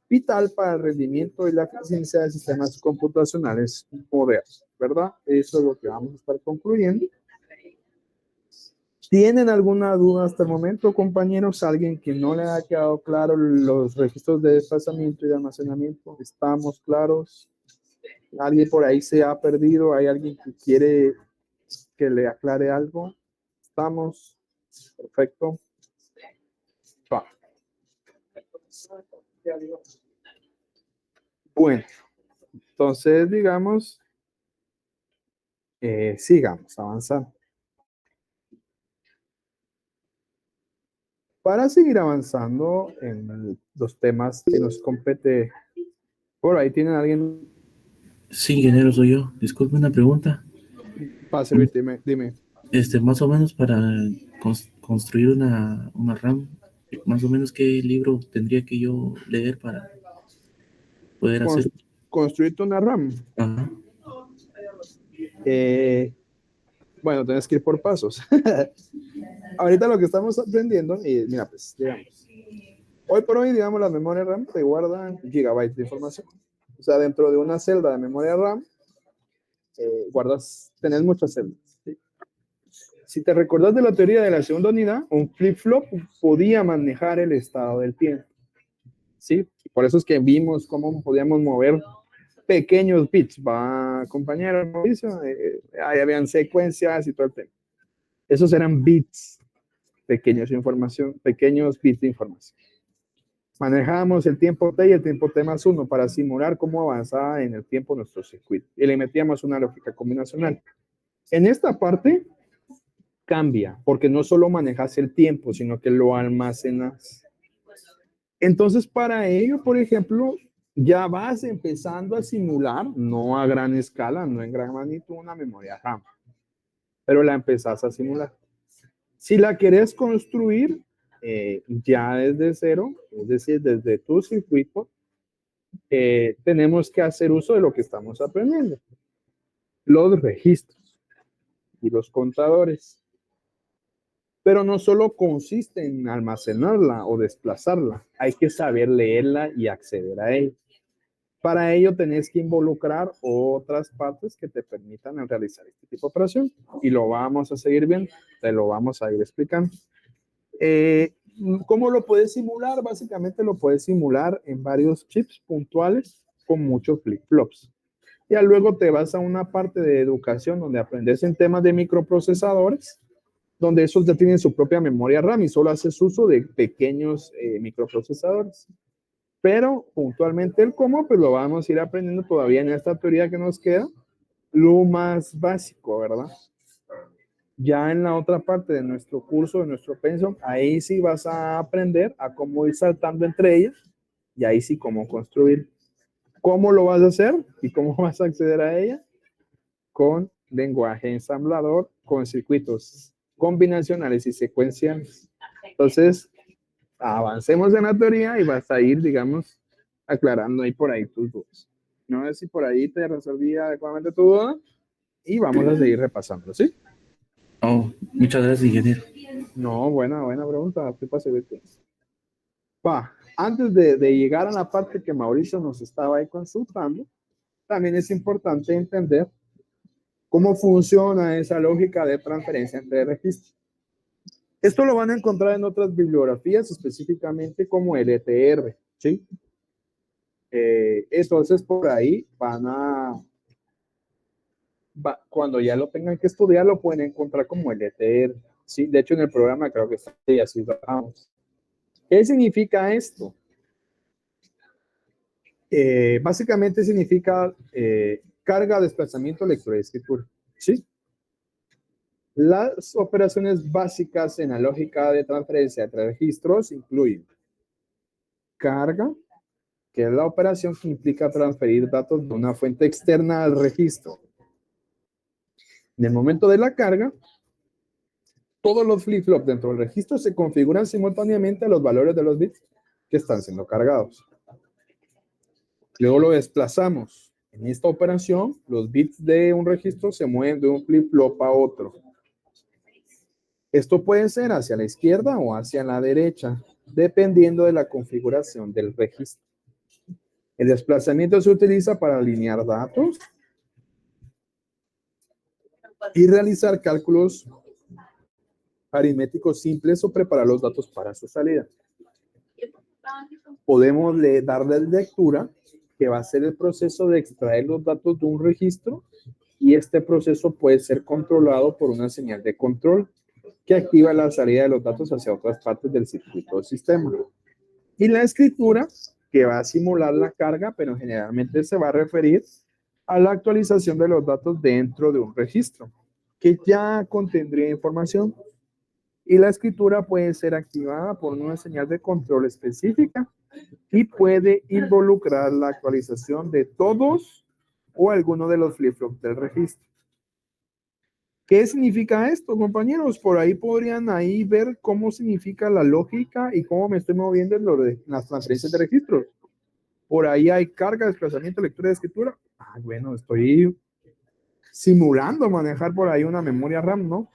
vital para el rendimiento y la eficiencia de sistemas computacionales modernos, ¿verdad? Eso es lo que vamos a estar concluyendo. ¿Tienen alguna duda hasta el momento, compañeros? ¿Alguien que no le haya quedado claro los registros de desplazamiento y de almacenamiento? ¿Estamos claros? ¿Alguien por ahí se ha perdido? ¿Hay alguien que quiere que le aclare algo? ¿Estamos? Perfecto. Va. Bueno, entonces, digamos, sigamos avanzando. Para seguir avanzando en los temas que nos compete, por ahí tienen alguien. Sí, ingeniero, soy yo. Disculpe una pregunta. Para servirte, dime. Más o menos para construir una RAM, más o menos qué libro tendría que yo leer para poder hacer. Construirte una RAM. Ajá. Bueno, tienes que ir por pasos. Ahorita lo que estamos aprendiendo, y mira, pues, digamos, hoy por hoy, digamos, la memoria RAM te guardan gigabytes de información. O sea, dentro de una celda de memoria RAM, tenés muchas celdas. ¿Sí? Si te recordás de la teoría de la segunda unidad, un flip-flop podía manejar el estado del tiempo. ¿Sí? Por eso es que vimos cómo podíamos mover pequeños bits. Va, compañero Mauricio, ahí habían secuencias y todo el tema. Esos eran bits, pequeños bits de información. Manejábamos el tiempo t y el tiempo t más 1 para simular cómo avanzaba en el tiempo nuestro circuito. Y le metíamos una lógica combinacional. En esta parte cambia, porque no solo manejas el tiempo, sino que lo almacenas. Entonces, para ello, por ejemplo, ya vas empezando a simular, no a gran escala, no en gran magnitud, una memoria RAM, pero la empezás a simular. Si la querés construir ya desde cero, es decir, desde tu circuito, tenemos que hacer uso de lo que estamos aprendiendo. Los registros y los contadores. Pero no solo consiste en almacenarla o desplazarla, hay que saber leerla y acceder a ella. Para ello tenés que involucrar otras partes que te permitan realizar este tipo de operación y lo vamos a seguir viendo, te lo vamos a ir explicando. ¿Cómo lo puedes simular? Básicamente lo puedes simular en varios chips puntuales con muchos flip-flops. Ya luego te vas a una parte de educación donde aprendes en temas de microprocesadores, donde esos ya tienen su propia memoria RAM y solo haces uso de pequeños microprocesadores. Pero puntualmente el cómo, pues lo vamos a ir aprendiendo todavía en esta teoría que nos queda, lo más básico, ¿verdad? Ya en la otra parte de nuestro curso, de nuestro pensum, ahí sí vas a aprender a cómo ir saltando entre ellas y ahí sí cómo construir. ¿Cómo lo vas a hacer y cómo vas a acceder a ella? Con lenguaje ensamblador, con circuitos combinacionales y secuenciales. Entonces, avancemos en la teoría y vas a ir, digamos, aclarando ahí por ahí tus dudas. No sé si por ahí te resolví adecuadamente tu duda y vamos a seguir repasando, ¿sí? Oh, muchas gracias, ingeniero. No, buena pregunta. ¿Qué pasa, Betty? Antes de llegar a la parte que Mauricio nos estaba ahí consultando, también es importante entender cómo funciona esa lógica de transferencia entre registros. Esto lo van a encontrar en otras bibliografías, específicamente como LTR, ¿sí? Entonces, por ahí cuando ya lo tengan que estudiar, lo pueden encontrar como LTR, ¿sí? De hecho, en el programa creo que está ahí, así vamos. ¿Qué significa esto? Básicamente significa carga, desplazamiento, lectura y escritura, ¿sí? Las operaciones básicas en la lógica de transferencia entre registros incluyen carga, que es la operación que implica transferir datos de una fuente externa al registro. En el momento de la carga, todos los flip-flops dentro del registro se configuran simultáneamente a los valores de los bits que están siendo cargados. Luego lo desplazamos. En esta operación, los bits de un registro se mueven de un flip-flop a otro. Esto puede ser hacia la izquierda o hacia la derecha, dependiendo de la configuración del registro. El desplazamiento se utiliza para alinear datos y realizar cálculos aritméticos simples o preparar los datos para su salida. Podemos darle lectura, que va a ser el proceso de extraer los datos de un registro, y este proceso puede ser controlado por una señal de control que activa la salida de los datos hacia otras partes del circuito del sistema. Y la escritura, que va a simular la carga, pero generalmente se va a referir a la actualización de los datos dentro de un registro, que ya contendría información. Y la escritura puede ser activada por una señal de control específica y puede involucrar la actualización de todos o alguno de los flip-flops del registro. ¿Qué significa esto, compañeros? Por ahí podrían ver cómo significa la lógica y cómo me estoy moviendo en lo de las transferencias de registros. Por ahí hay carga, desplazamiento, lectura y escritura. Bueno, estoy simulando manejar por ahí una memoria RAM, ¿no?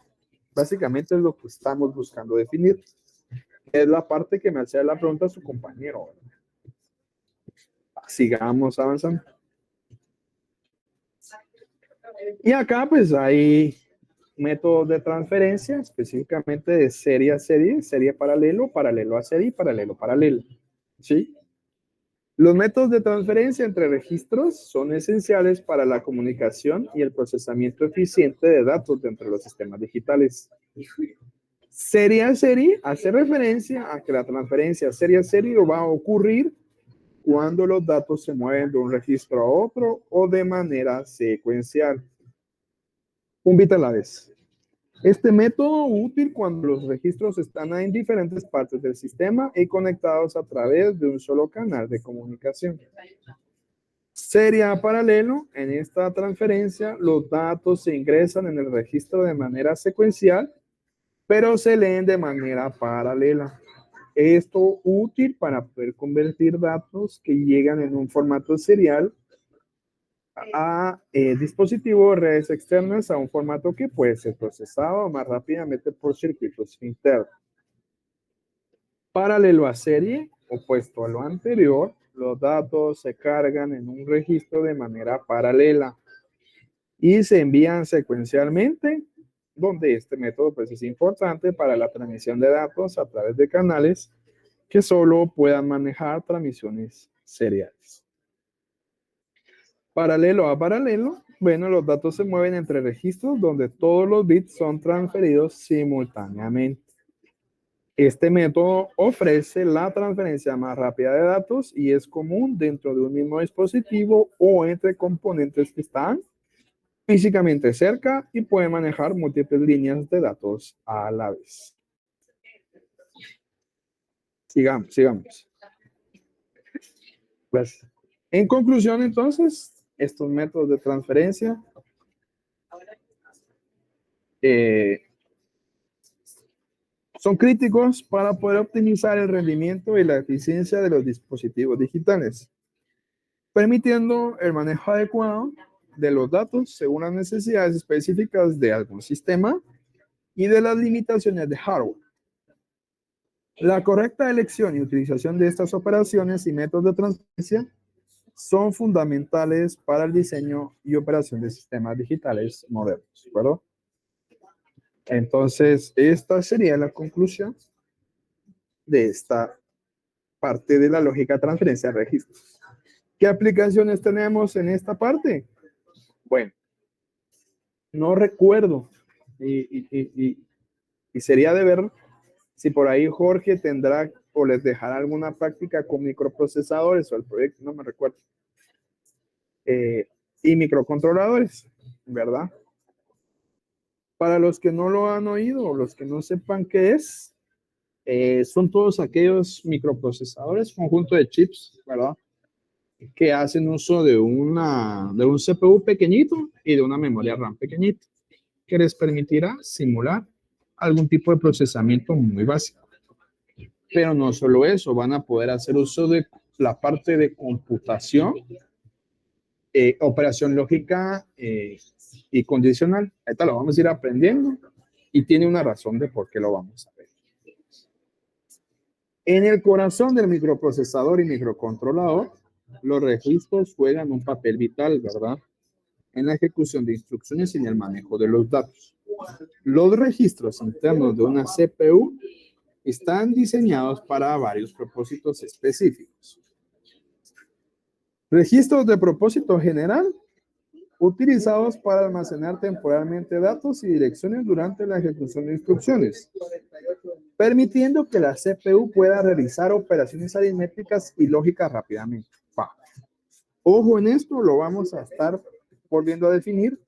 Básicamente es lo que estamos buscando definir. Es la parte que me hacía la pregunta a su compañero. Sigamos avanzando. Y acá pues hay métodos de transferencia, específicamente de serie a serie, serie paralelo, paralelo a serie y paralelo paralelo. ¿Sí? Los métodos de transferencia entre registros son esenciales para la comunicación y el procesamiento eficiente de datos dentro de los sistemas digitales. Serie a serie hace referencia a que la transferencia serie a serie va a ocurrir cuando los datos se mueven de un registro a otro o de manera secuencial. Un bit a la vez. Este método útil cuando los registros están en diferentes partes del sistema y conectados a través de un solo canal de comunicación. Serie a paralelo, en esta transferencia los datos se ingresan en el registro de manera secuencial, pero se leen de manera paralela. Esto útil para poder convertir datos que llegan en un formato serial a dispositivos de redes externas a un formato que puede ser procesado más rápidamente por circuitos internos. Paralelo a serie, opuesto a lo anterior, los datos se cargan en un registro de manera paralela y se envían secuencialmente, donde este método pues, es importante para la transmisión de datos a través de canales que solo puedan manejar transmisiones seriales. Paralelo a paralelo, bueno, los datos se mueven entre registros donde todos los bits son transferidos simultáneamente. Este método ofrece la transferencia más rápida de datos y es común dentro de un mismo dispositivo o entre componentes que están físicamente cerca y pueden manejar múltiples líneas de datos a la vez. Sigamos. Pues, en conclusión, entonces, estos métodos de transferencia son críticos para poder optimizar el rendimiento y la eficiencia de los dispositivos digitales, permitiendo el manejo adecuado de los datos según las necesidades específicas de algún sistema y de las limitaciones de hardware. La correcta elección y utilización de estas operaciones y métodos de transferencia son fundamentales para el diseño y operación de sistemas digitales modernos, ¿de acuerdo? Entonces, esta sería la conclusión de esta parte de la lógica de transferencia de registros. ¿Qué aplicaciones tenemos en esta parte? Bueno, no recuerdo y sería de ver si por ahí Jorge tendrá o les dejará alguna práctica con microprocesadores o el proyecto, no me recuerdo. Y microcontroladores, ¿verdad? Para los que no lo han oído o los que no sepan qué es, son todos aquellos microprocesadores, conjunto de chips, ¿verdad? Que hacen uso de un CPU pequeñito y de una memoria RAM pequeñita, que les permitirá simular algún tipo de procesamiento muy básico. Pero no solo eso, van a poder hacer uso de la parte de computación, operación lógica y condicional. Ahorita lo vamos a ir aprendiendo y tiene una razón de por qué lo vamos a ver. En el corazón del microprocesador y microcontrolador, los registros juegan un papel vital, ¿verdad? En la ejecución de instrucciones y en el manejo de los datos. Los registros internos de una CPU están diseñados para varios propósitos específicos. Registros de propósito general, utilizados para almacenar temporalmente datos y direcciones durante la ejecución de instrucciones, permitiendo que la CPU pueda realizar operaciones aritméticas y lógicas rápidamente. Ojo en esto, lo vamos a estar volviendo a definir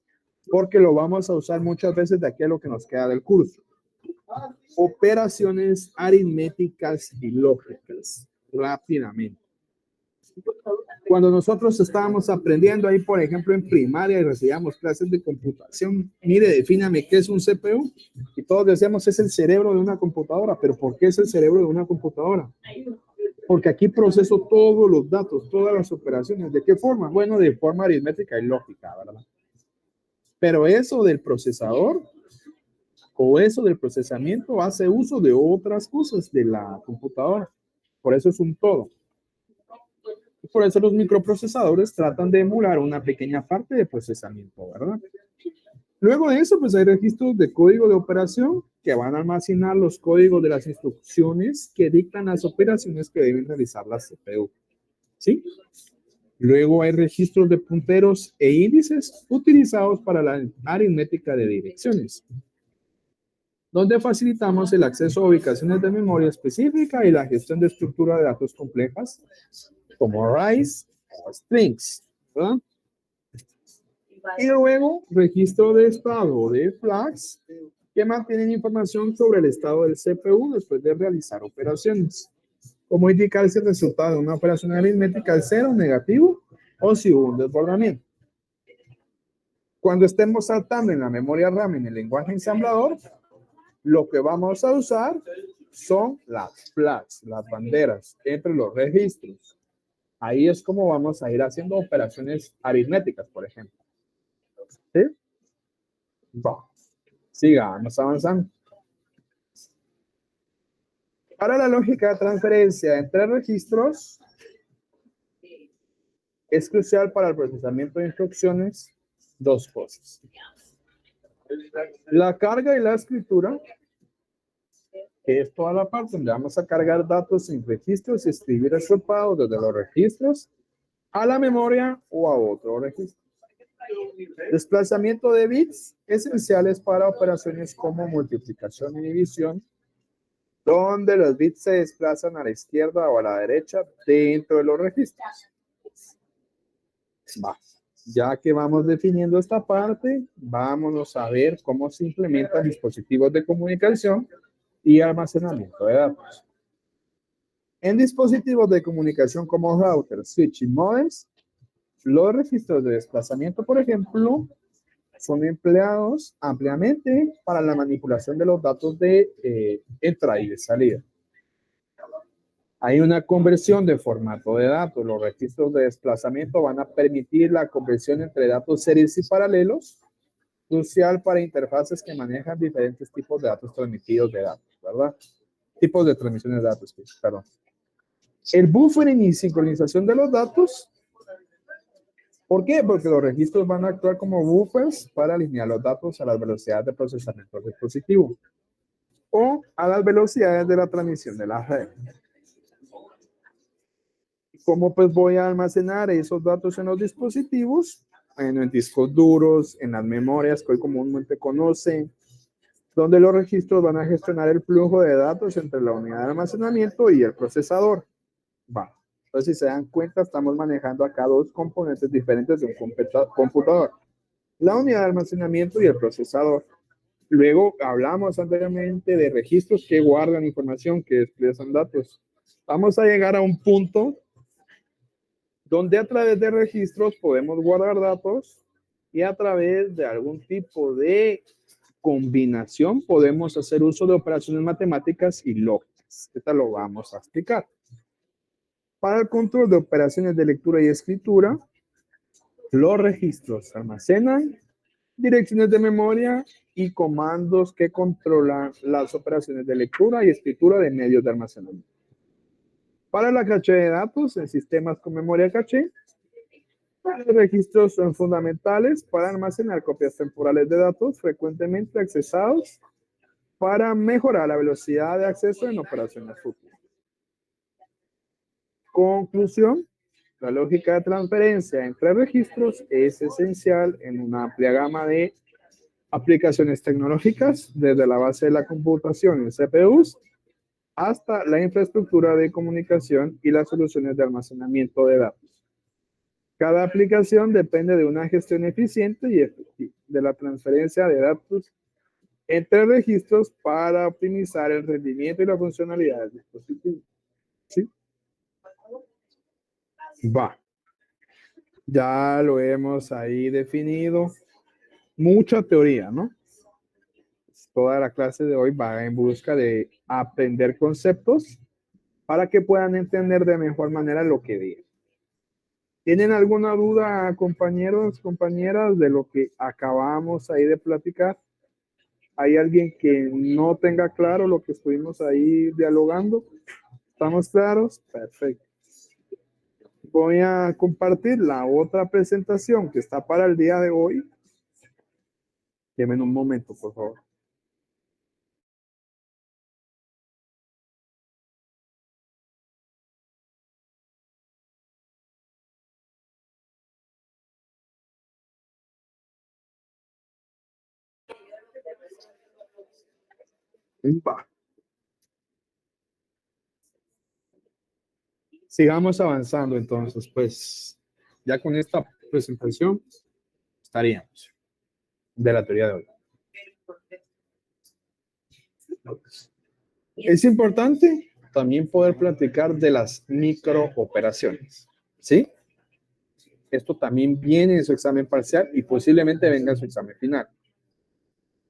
porque lo vamos a usar muchas veces de aquí a lo que nos queda del curso. Operaciones aritméticas y lógicas rápidamente. Cuando nosotros estábamos aprendiendo ahí, por ejemplo, en primaria y recibíamos clases de computación, mire, defíname qué es un CPU. Y todos decíamos, es el cerebro de una computadora. ¿Pero por qué es el cerebro de una computadora? Porque aquí proceso todos los datos, todas las operaciones. ¿De qué forma? Bueno, de forma aritmética y lógica, ¿verdad? Pero eso del procesador o eso del procesamiento hace uso de otras cosas de la computadora. Por eso es un todo. Por eso los microprocesadores tratan de emular una pequeña parte de procesamiento, ¿verdad? Luego de eso, pues hay registros de código de operación que van a almacenar los códigos de las instrucciones que dictan las operaciones que deben realizar la CPU. ¿Sí? Luego hay registros de punteros e índices utilizados para la aritmética de direcciones, donde facilitamos el acceso a ubicaciones de memoria específica y la gestión de estructura de datos complejas, como arrays o strings, ¿verdad? Y luego, registro de estado de flags que mantienen información sobre el estado del CPU después de realizar operaciones. Como indicar si el resultado de una operación aritmética es cero, negativo, o si hubo un desbordamiento. Cuando estemos saltando en la memoria RAM en el lenguaje ensamblador, lo que vamos a usar son las flags, las banderas entre los registros. Ahí es como vamos a ir haciendo operaciones aritméticas, por ejemplo. ¿Sí? Bueno, sigamos avanzando. Para la lógica de transferencia entre registros, es crucial para el procesamiento de instrucciones dos cosas. La carga y la escritura, que es toda la parte donde vamos a cargar datos en registros y escribir estropados desde los registros a la memoria o a otro registro. Desplazamiento de bits esenciales para operaciones como multiplicación y división, donde los bits se desplazan a la izquierda o a la derecha dentro de los registros. Va. Ya que vamos definiendo esta parte, vámonos a ver cómo se implementan dispositivos de comunicación y almacenamiento de datos. En dispositivos de comunicación como routers, switch y modems, los registros de desplazamiento, por ejemplo, son empleados ampliamente para la manipulación de los datos de entrada y de salida. Hay una conversión de formato de datos. Los registros de desplazamiento van a permitir la conversión entre datos series y paralelos, crucial para interfaces que manejan diferentes tipos de datos transmitidos de datos, ¿verdad? Tipos de transmisiones de datos, perdón. El buffering y sincronización de los datos. ¿Por qué? Porque los registros van a actuar como buffers para alinear los datos a las velocidades de procesamiento del dispositivo o a las velocidades de la transmisión de la red. ¿Cómo pues voy a almacenar esos datos en los dispositivos? Bueno, en discos duros, en las memorias que hoy comúnmente conocen, donde los registros van a gestionar el flujo de datos entre la unidad de almacenamiento y el procesador. Va. Entonces, si se dan cuenta, estamos manejando acá dos componentes diferentes de un computador. La unidad de almacenamiento y el procesador. Luego hablamos anteriormente de registros que guardan información, que desplazan datos. Vamos a llegar a un punto donde a través de registros podemos guardar datos y a través de algún tipo de combinación podemos hacer uso de operaciones matemáticas y lógicas. Esta lo vamos a explicar. Para el control de operaciones de lectura y escritura, los registros almacenan direcciones de memoria y comandos que controlan las operaciones de lectura y escritura de medios de almacenamiento. Para la caché de datos en sistemas con memoria caché, los registros son fundamentales para almacenar copias temporales de datos frecuentemente accesados para mejorar la velocidad de acceso en operaciones futuras. Conclusión, la lógica de transferencia entre registros es esencial en una amplia gama de aplicaciones tecnológicas, desde la base de la computación en CPUs hasta la infraestructura de comunicación y las soluciones de almacenamiento de datos. Cada aplicación depende de una gestión eficiente y efectiva de la transferencia de datos entre registros para optimizar el rendimiento y la funcionalidad del dispositivo. ¿Sí? Va. Ya lo hemos ahí definido. Mucha teoría, ¿no? Toda la clase de hoy va en busca de aprender conceptos para que puedan entender de mejor manera lo que digan. ¿Tienen alguna duda, compañeros, compañeras, de lo que acabamos ahí de platicar? ¿Hay alguien que no tenga claro lo que estuvimos ahí dialogando? ¿Estamos claros? Perfecto. Voy a compartir la otra presentación que está para el día de hoy, Deme un momento, por favor. Va. Sigamos avanzando entonces, pues ya con esta presentación estaríamos de la teoría de hoy. Es importante también poder platicar de las microoperaciones, ¿sí? Esto también viene en su examen parcial y posiblemente venga en su examen final.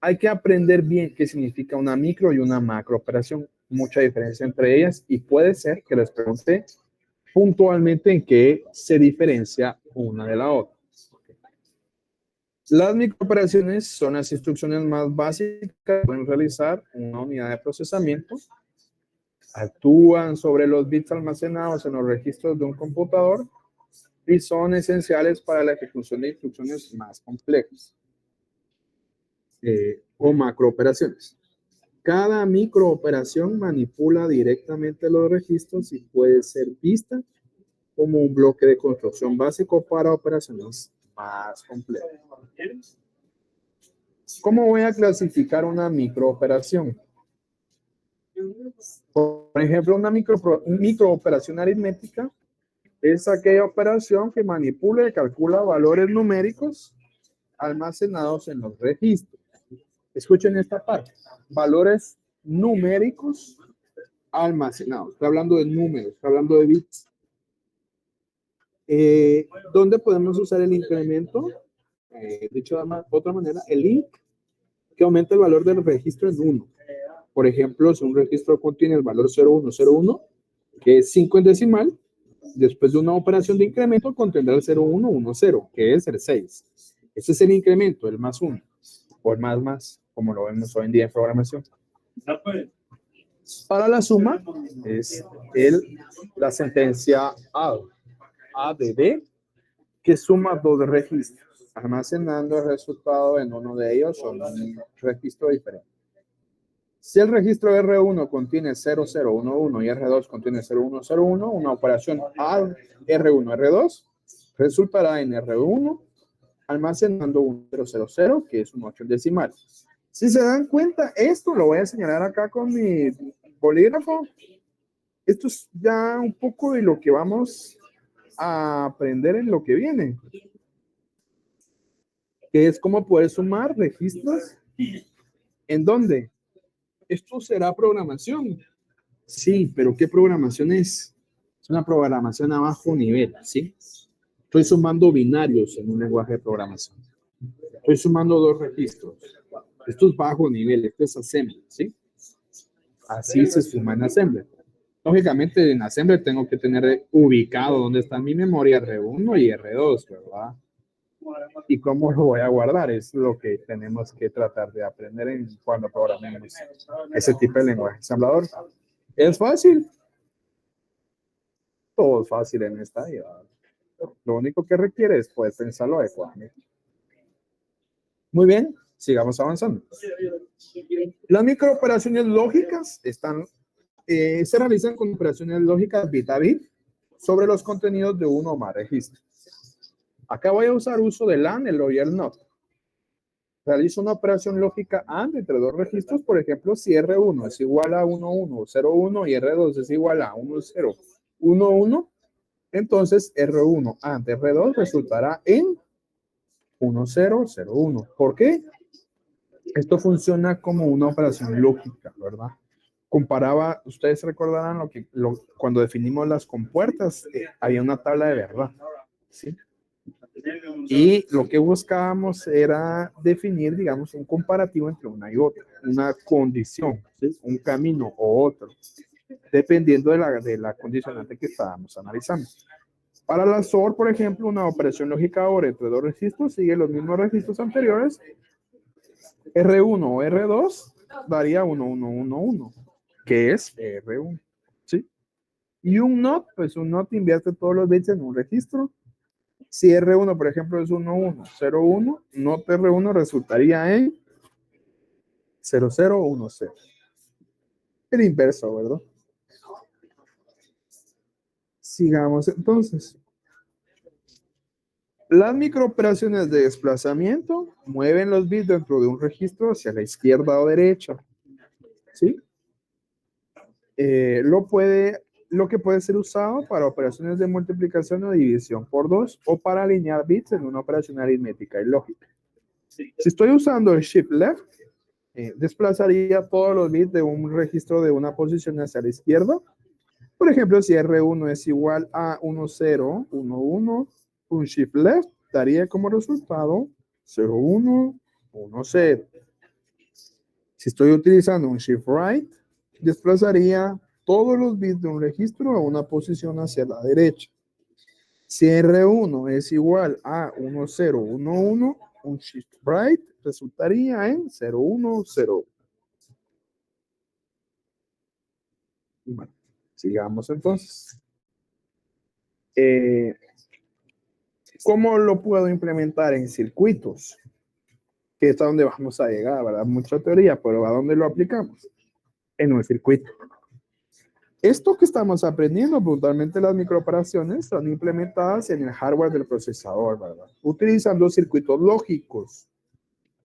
Hay que aprender bien qué significa una micro y una macrooperación, mucha diferencia entre ellas y puede ser que les pregunte puntualmente en qué se diferencia una de la otra. Las microoperaciones son las instrucciones más básicas que pueden realizar una unidad de procesamiento. Actúan sobre los bits almacenados en los registros de un computador y son esenciales para la ejecución de instrucciones más complejas o macrooperaciones. Cada microoperación manipula directamente los registros y puede ser vista como un bloque de construcción básico para operaciones más complejas. ¿Cómo voy a clasificar una microoperación? Por ejemplo, una microoperación aritmética es aquella operación que manipula y calcula valores numéricos almacenados en los registros. Escuchen esta parte. Valores numéricos almacenados. Estoy hablando de números, estoy hablando de bits. ¿Dónde podemos usar el incremento? Dicho de otra manera, el int que aumenta el valor del registro en 1. Por ejemplo, si un registro contiene el valor 0101, que es 5 en decimal, después de una operación de incremento contendrá el 0110, que es el 6. Ese es el incremento, el más 1, o el más, como lo vemos hoy en día en programación. Para la suma, es la sentencia ADD, que suma dos registros, almacenando el resultado en uno de ellos o en un registro diferente. Si el registro R1 contiene 0011 y R2 contiene 0101, una operación ADD R1 R2 resultará en R1 almacenando un 000, que es un 8 en decimal. Si se dan cuenta, esto lo voy a señalar acá con mi bolígrafo. Esto es ya un poco de lo que vamos a aprender en lo que viene, que es cómo poder sumar registros. ¿En dónde? Esto será programación. Sí, pero ¿qué programación es? Es una programación a bajo nivel, ¿sí? Estoy sumando binarios en un lenguaje de programación. Estoy sumando dos registros. Esto es bajo nivel, esto es assembly, ¿sí? Así se suma en assembly. Lógicamente, en assembly tengo que tener ubicado dónde está mi memoria R1 y R2, ¿verdad? ¿Y cómo lo voy a guardar? Es lo que tenemos que tratar de aprender cuando programemos ese tipo de lenguaje ensamblador. ¿Es fácil? Todo es fácil en esta vida. Lo único que requiere es poder pensarlo adecuadamente. Muy bien, sigamos avanzando. Las microoperaciones lógicas se realizan con operaciones lógicas bit a bit sobre los contenidos de uno o más registros. Acá voy a usar uso del AND, el OR y el NOT. Realizo una operación lógica AND entre dos registros, por ejemplo, si R1 es igual a 1101 y R2 es igual a 1011, entonces R1 AND R2 resultará en 1001. ¿Por qué? Esto funciona como una operación lógica, ¿verdad? Comparaba, ustedes recordarán cuando definimos las compuertas, había una tabla de verdad, ¿sí? Y lo que buscábamos era definir, digamos, un comparativo entre una y otra, una condición, ¿sí? Un camino o otro, dependiendo de la condicionante que estábamos analizando. Para la SOR, por ejemplo, una operación lógica OR entre dos registros sigue los mismos registros anteriores. R1 o R2 daría 1111, que es R1, ¿sí? Y un NOT, pues un NOT invierte todos los bits en un registro. Si R1, por ejemplo, es 1101, NOT R1 resultaría en 00 o 10. El inverso, ¿verdad? Sigamos entonces. Las microoperaciones de desplazamiento mueven los bits dentro de un registro hacia la izquierda o derecha. ¿Sí? Lo que puede ser usado para operaciones de multiplicación o división por 2 o para alinear bits en una operación aritmética y lógica. Si estoy usando el shift left, desplazaría todos los bits de un registro de una posición hacia la izquierda. Por ejemplo, si R1 es igual a 10, 11, un shift left daría como resultado 01, 10. Si estoy utilizando un shift right, desplazaría todos los bits de un registro a una posición hacia la derecha. Si R1 es igual a 10, 11, un shift right resultaría en 01, 0. Bueno, sigamos entonces. ¿Cómo lo puedo implementar en circuitos? Que es a donde vamos a llegar, ¿verdad? Mucha teoría, pero ¿a dónde lo aplicamos? En un circuito. Esto que estamos aprendiendo, puntualmente las microoperaciones, son implementadas en el hardware del procesador, ¿verdad? Utilizando circuitos lógicos,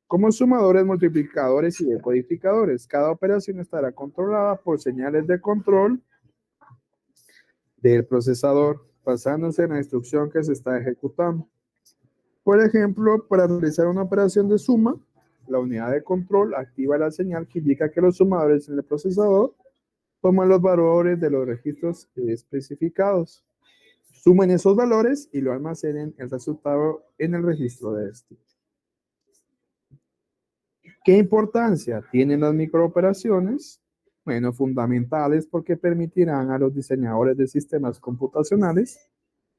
como sumadores, multiplicadores y decodificadores. Cada operación estará controlada por señales de control del procesador, basándose en la instrucción que se está ejecutando. Por ejemplo, para realizar una operación de suma, la unidad de control activa la señal que indica que los sumadores en el procesador toman los valores de los registros especificados, sumen esos valores y lo almacenen el resultado en el registro de este. ¿Qué importancia tienen las microoperaciones? Bueno, fundamentales porque permitirán a los diseñadores de sistemas computacionales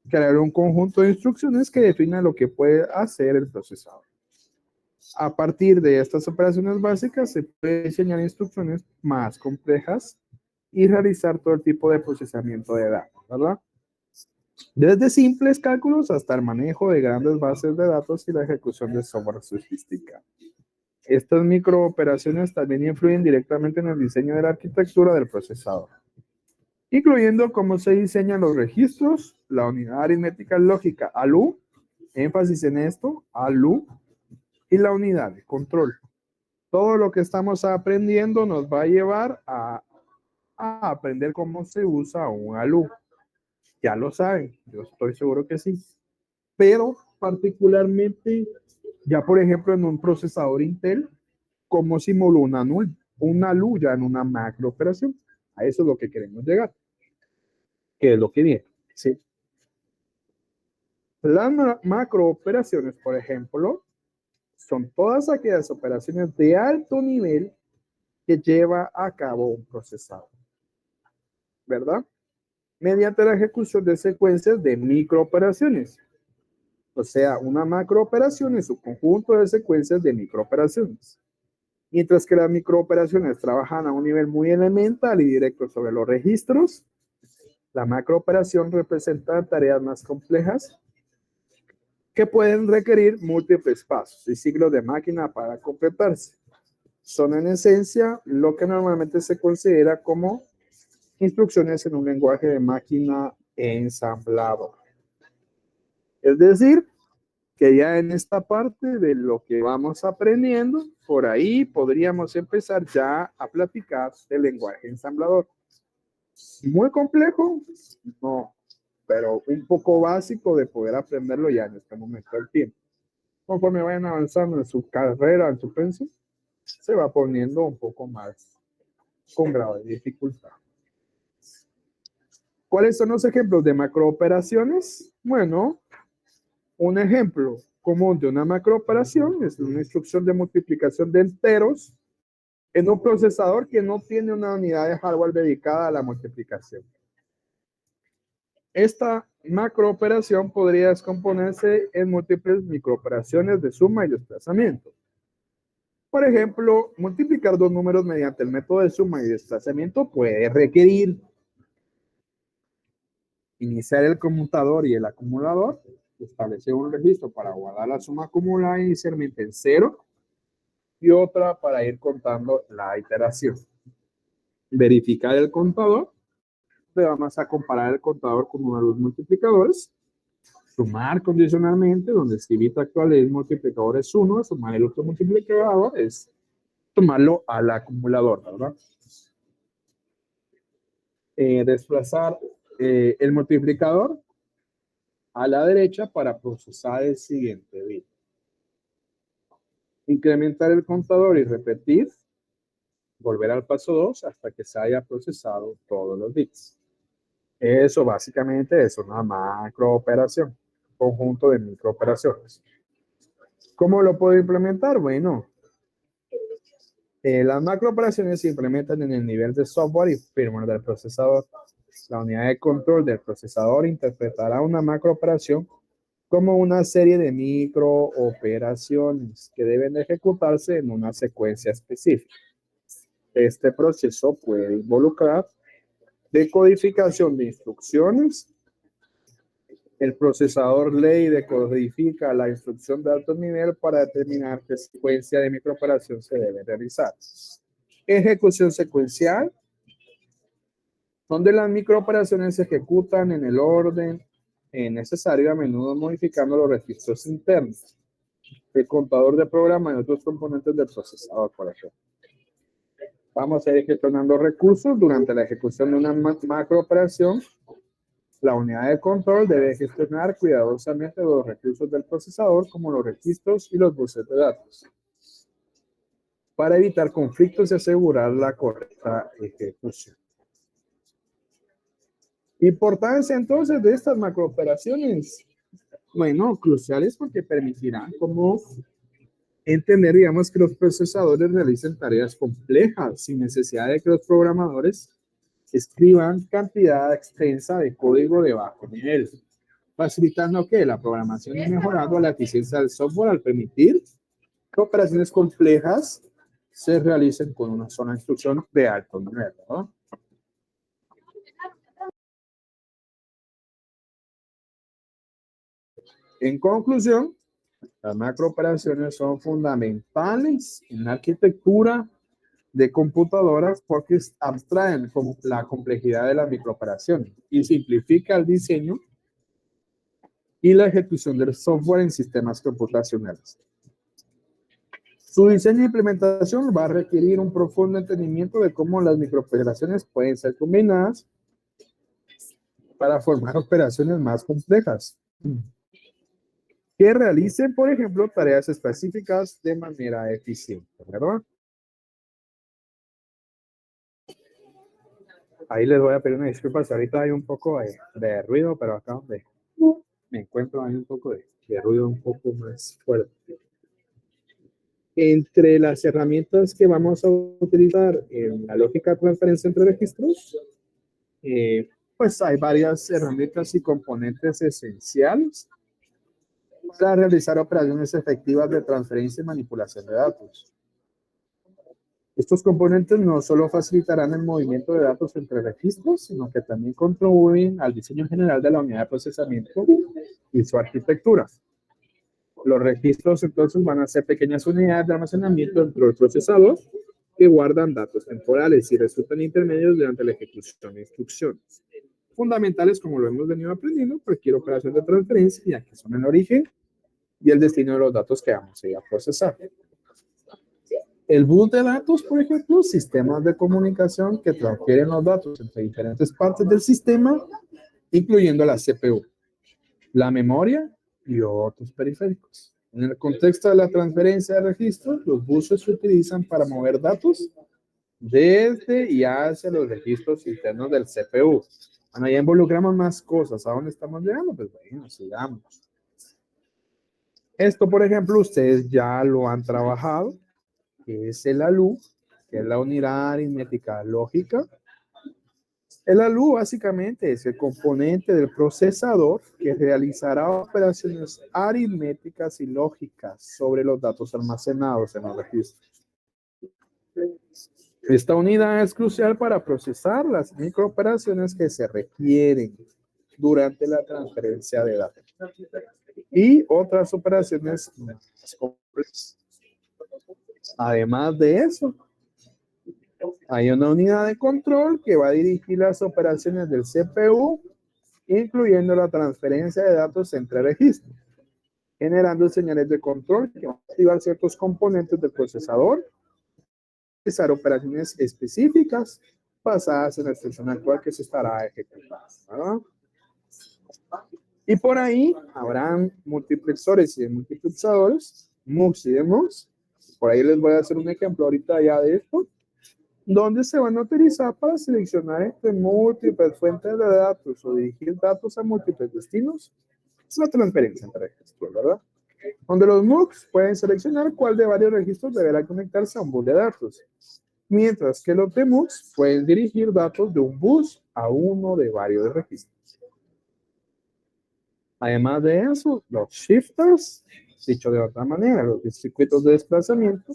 crear un conjunto de instrucciones que definan lo que puede hacer el procesador. A partir de estas operaciones básicas se puede diseñar instrucciones más complejas y realizar todo el tipo de procesamiento de datos, ¿verdad? Desde simples cálculos hasta el manejo de grandes bases de datos y la ejecución de software sofisticado. Estas microoperaciones también influyen directamente en el diseño de la arquitectura del procesador, incluyendo cómo se diseñan los registros, la unidad aritmética lógica ALU, énfasis en esto, ALU, y la unidad de control. Todo lo que estamos aprendiendo nos va a llevar a aprender cómo se usa un ALU. Ya lo saben, yo estoy seguro que sí. Pero particularmente, ya por ejemplo en un procesador Intel, cómo simuló una ALU ya en una macrooperación. A eso es lo que queremos llegar. Que es lo que viene, ¿sí? Las macrooperaciones, por ejemplo, son todas aquellas operaciones de alto nivel que lleva a cabo un procesador, ¿verdad? Mediante la ejecución de secuencias de microoperaciones. O sea, una macrooperación es un conjunto de secuencias de microoperaciones. Mientras que las microoperaciones trabajan a un nivel muy elemental y directo sobre los registros, la macrooperación representa tareas más complejas que pueden requerir múltiples pasos y siglos de máquina para completarse. Son en esencia lo que normalmente se considera como instrucciones en un lenguaje de máquina ensamblado. Es decir, que ya en esta parte de lo que vamos aprendiendo, por ahí podríamos empezar ya a platicar del lenguaje ensamblador. ¿Muy complejo? No, pero un poco básico de poder aprenderlo ya en este momento del tiempo. Conforme vayan avanzando en su carrera, en su pensum, se va poniendo un poco más con grado de dificultad. ¿Cuáles son los ejemplos de macrooperaciones? Bueno, un ejemplo común de una macrooperación es una instrucción de multiplicación de enteros en un procesador que no tiene una unidad de hardware dedicada a la multiplicación. Esta macrooperación podría descomponerse en múltiples microoperaciones de suma y desplazamiento. Por ejemplo, multiplicar dos números mediante el método de suma y desplazamiento puede requerir iniciar el conmutador y el acumulador, establecer un registro para guardar la suma acumulada inicialmente en 0 y otra para ir contando la iteración. Verificar el contador, le vamos a comparar el contador con uno de los multiplicadores, sumar condicionalmente, donde si bit actual el multiplicador es 1, sumar el otro multiplicador es sumarlo al acumulador, ¿verdad? Desplazar el multiplicador a la derecha para procesar el siguiente bit. Incrementar el contador y repetir, volver al paso 2 hasta que se haya procesado todos los bits. Eso básicamente es una macrooperación, un conjunto de microoperaciones. ¿Cómo lo puedo implementar? Bueno, las macrooperaciones se implementan en el nivel de software y firmware del procesador. La unidad de control del procesador interpretará una macrooperación como una serie de microoperaciones que deben ejecutarse en una secuencia específica. Este proceso puede involucrar decodificación de instrucciones. El procesador lee y decodifica la instrucción de alto nivel para determinar qué secuencia de microoperación se debe realizar. Ejecución secuencial, donde las microoperaciones se ejecutan en el orden necesario, a menudo modificando los registros internos, el contador de programa y otros componentes del procesador, por ejemplo. Vamos a ir gestionando recursos durante la ejecución de una macrooperación. La unidad de control debe gestionar cuidadosamente los recursos del procesador, como los registros y los buses de datos, para evitar conflictos y asegurar la correcta ejecución. Importancia entonces de estas macrooperaciones. Bueno, cruciales porque permitirán como entender, digamos, que los procesadores realicen tareas complejas sin necesidad de que los programadores escriban cantidad extensa de código de bajo nivel, facilitando que la programación y mejorando la eficiencia del software al permitir que operaciones complejas se realicen con una sola instrucción de alto nivel, ¿no? En conclusión, las macrooperaciones son fundamentales en la arquitectura de computadoras porque abstraen la complejidad de las microoperaciones y simplifica el diseño y la ejecución del software en sistemas computacionales. Su diseño e implementación va a requerir un profundo entendimiento de cómo las microoperaciones pueden ser combinadas para formar operaciones más complejas, que realicen, por ejemplo, tareas específicas de manera eficiente, ¿verdad? Ahí les voy a pedir una disculpa, si ahorita hay un poco de ruido, pero acá donde me encuentro hay un poco de ruido un poco más fuerte. Entre las herramientas que vamos a utilizar en la lógica de transferencia entre registros, pues hay varias herramientas y componentes esenciales para realizar operaciones efectivas de transferencia y manipulación de datos. Estos componentes no solo facilitarán el movimiento de datos entre registros, sino que también contribuyen al diseño general de la unidad de procesamiento y su arquitectura. Los registros entonces van a ser pequeñas unidades de almacenamiento dentro del procesador que guardan datos temporales y resultan intermedios durante la ejecución de instrucciones. Fundamentales, como lo hemos venido aprendiendo, cualquier operación de transferencia, ya que son el origen y el destino de los datos que vamos a ir a procesar. El bus de datos, por ejemplo, sistemas de comunicación que transfieren los datos entre diferentes partes del sistema, incluyendo la CPU, la memoria y otros periféricos. En el contexto de la transferencia de registros, los buses se utilizan para mover datos desde y hacia los registros internos del CPU. Bueno, ya involucramos más cosas. ¿A dónde estamos llegando? Pues bueno, sigamos. Esto, por ejemplo, ustedes ya lo han trabajado, que es el ALU, que es la unidad aritmética lógica. El ALU básicamente es el componente del procesador que realizará operaciones aritméticas y lógicas sobre los datos almacenados en los registros. Esta unidad es crucial para procesar las microoperaciones que se requieren durante la transferencia de datos y otras operaciones más complejas. Además de eso, hay una unidad de control que va a dirigir las operaciones del CPU, incluyendo la transferencia de datos entre registros, generando señales de control que van a activar ciertos componentes del procesador, realizar operaciones específicas basadas en la instrucción actual que se estará ejecutando, ¿verdad? Y por ahí habrán multiplexores y demultiplexadores, MUX y DeMUX. Por ahí les voy a hacer un ejemplo ahorita ya de esto, donde se van a utilizar para seleccionar entre múltiples fuentes de datos o dirigir datos a múltiples destinos. Es una transferencia entre registros, ¿verdad? Donde los MUX pueden seleccionar cuál de varios registros deberá conectarse a un bus de datos, mientras que los DeMUX pueden dirigir datos de un bus a uno de varios registros. Además de eso, los shifters, dicho de otra manera, los circuitos de desplazamiento,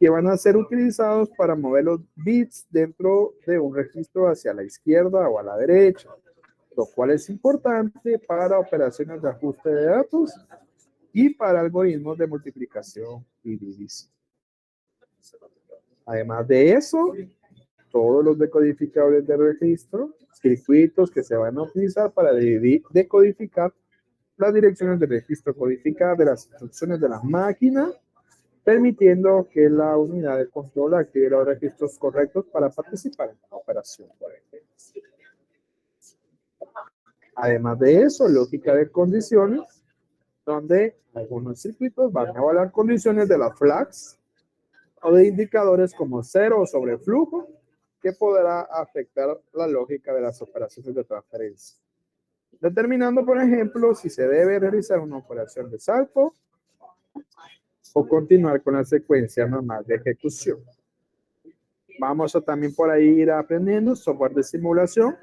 que van a ser utilizados para mover los bits dentro de un registro hacia la izquierda o a la derecha, lo cual es importante para operaciones de ajuste de datos y para algoritmos de multiplicación y división. Además de eso, todos los decodificadores de registro, circuitos que se van a utilizar para decodificar las direcciones de registro codificadas de las instrucciones de la máquina, permitiendo que la unidad de control active los registros correctos para participar en la operación, por ejemplo. Además de eso, lógica de condiciones, donde algunos circuitos van a evaluar condiciones de las flags o de indicadores como cero o sobreflujo, que podrá afectar la lógica de las operaciones de transferencia. Determinando, por ejemplo, si se debe realizar una operación de salto o continuar con la secuencia normal de ejecución. Vamos a también por ahí ir aprendiendo software de simulación,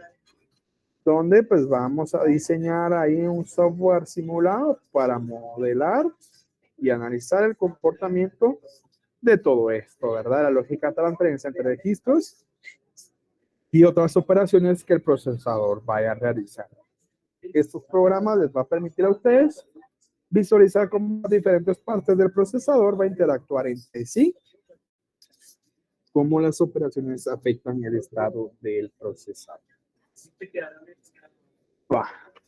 donde pues vamos a diseñar ahí un software simulado para modelar y analizar el comportamiento de todo esto, ¿verdad? La lógica de transferencia entre registros y otras operaciones que el procesador vaya a realizar. Estos programas les va a permitir a ustedes visualizar cómo las diferentes partes del procesador va a interactuar entre sí, cómo las operaciones afectan el estado del procesador.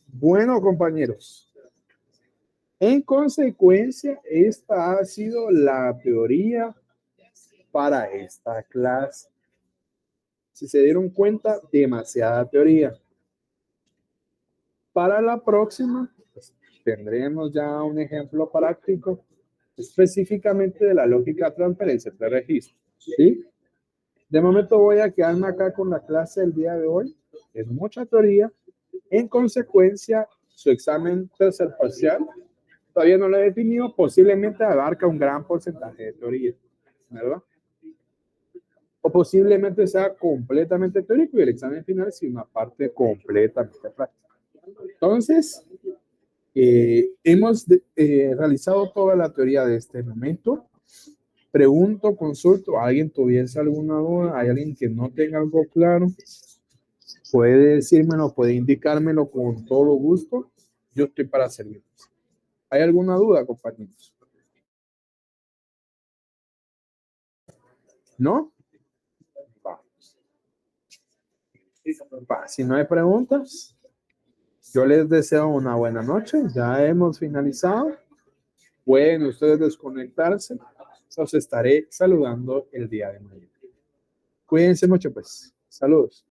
Bueno, compañeros, en consecuencia, esta ha sido la teoría para esta clase. Si se dieron cuenta, demasiada teoría. Para la próxima, pues, tendremos ya un ejemplo práctico específicamente de la lógica de transferencia entre registros, ¿sí? De momento voy a quedarme acá con la clase del día de hoy. Es mucha teoría. En consecuencia, su examen tercer parcial todavía no lo he definido, posiblemente abarca un gran porcentaje de teoría, ¿verdad? O posiblemente sea completamente teórico y el examen final sea una parte completamente práctica. Entonces, hemos realizado toda la teoría de este momento. Pregunto, consulto, ¿alguien tuviese alguna duda? ¿Hay alguien que no tenga algo claro? Puede decírmelo, puede indicármelo con todo gusto. Yo estoy para servirles. ¿Hay alguna duda, compañeros? ¿No? Si no hay preguntas, yo les deseo una buena noche. Ya hemos finalizado. Pueden ustedes desconectarse. Los estaré saludando el día de mañana. Cuídense mucho, pues. Saludos.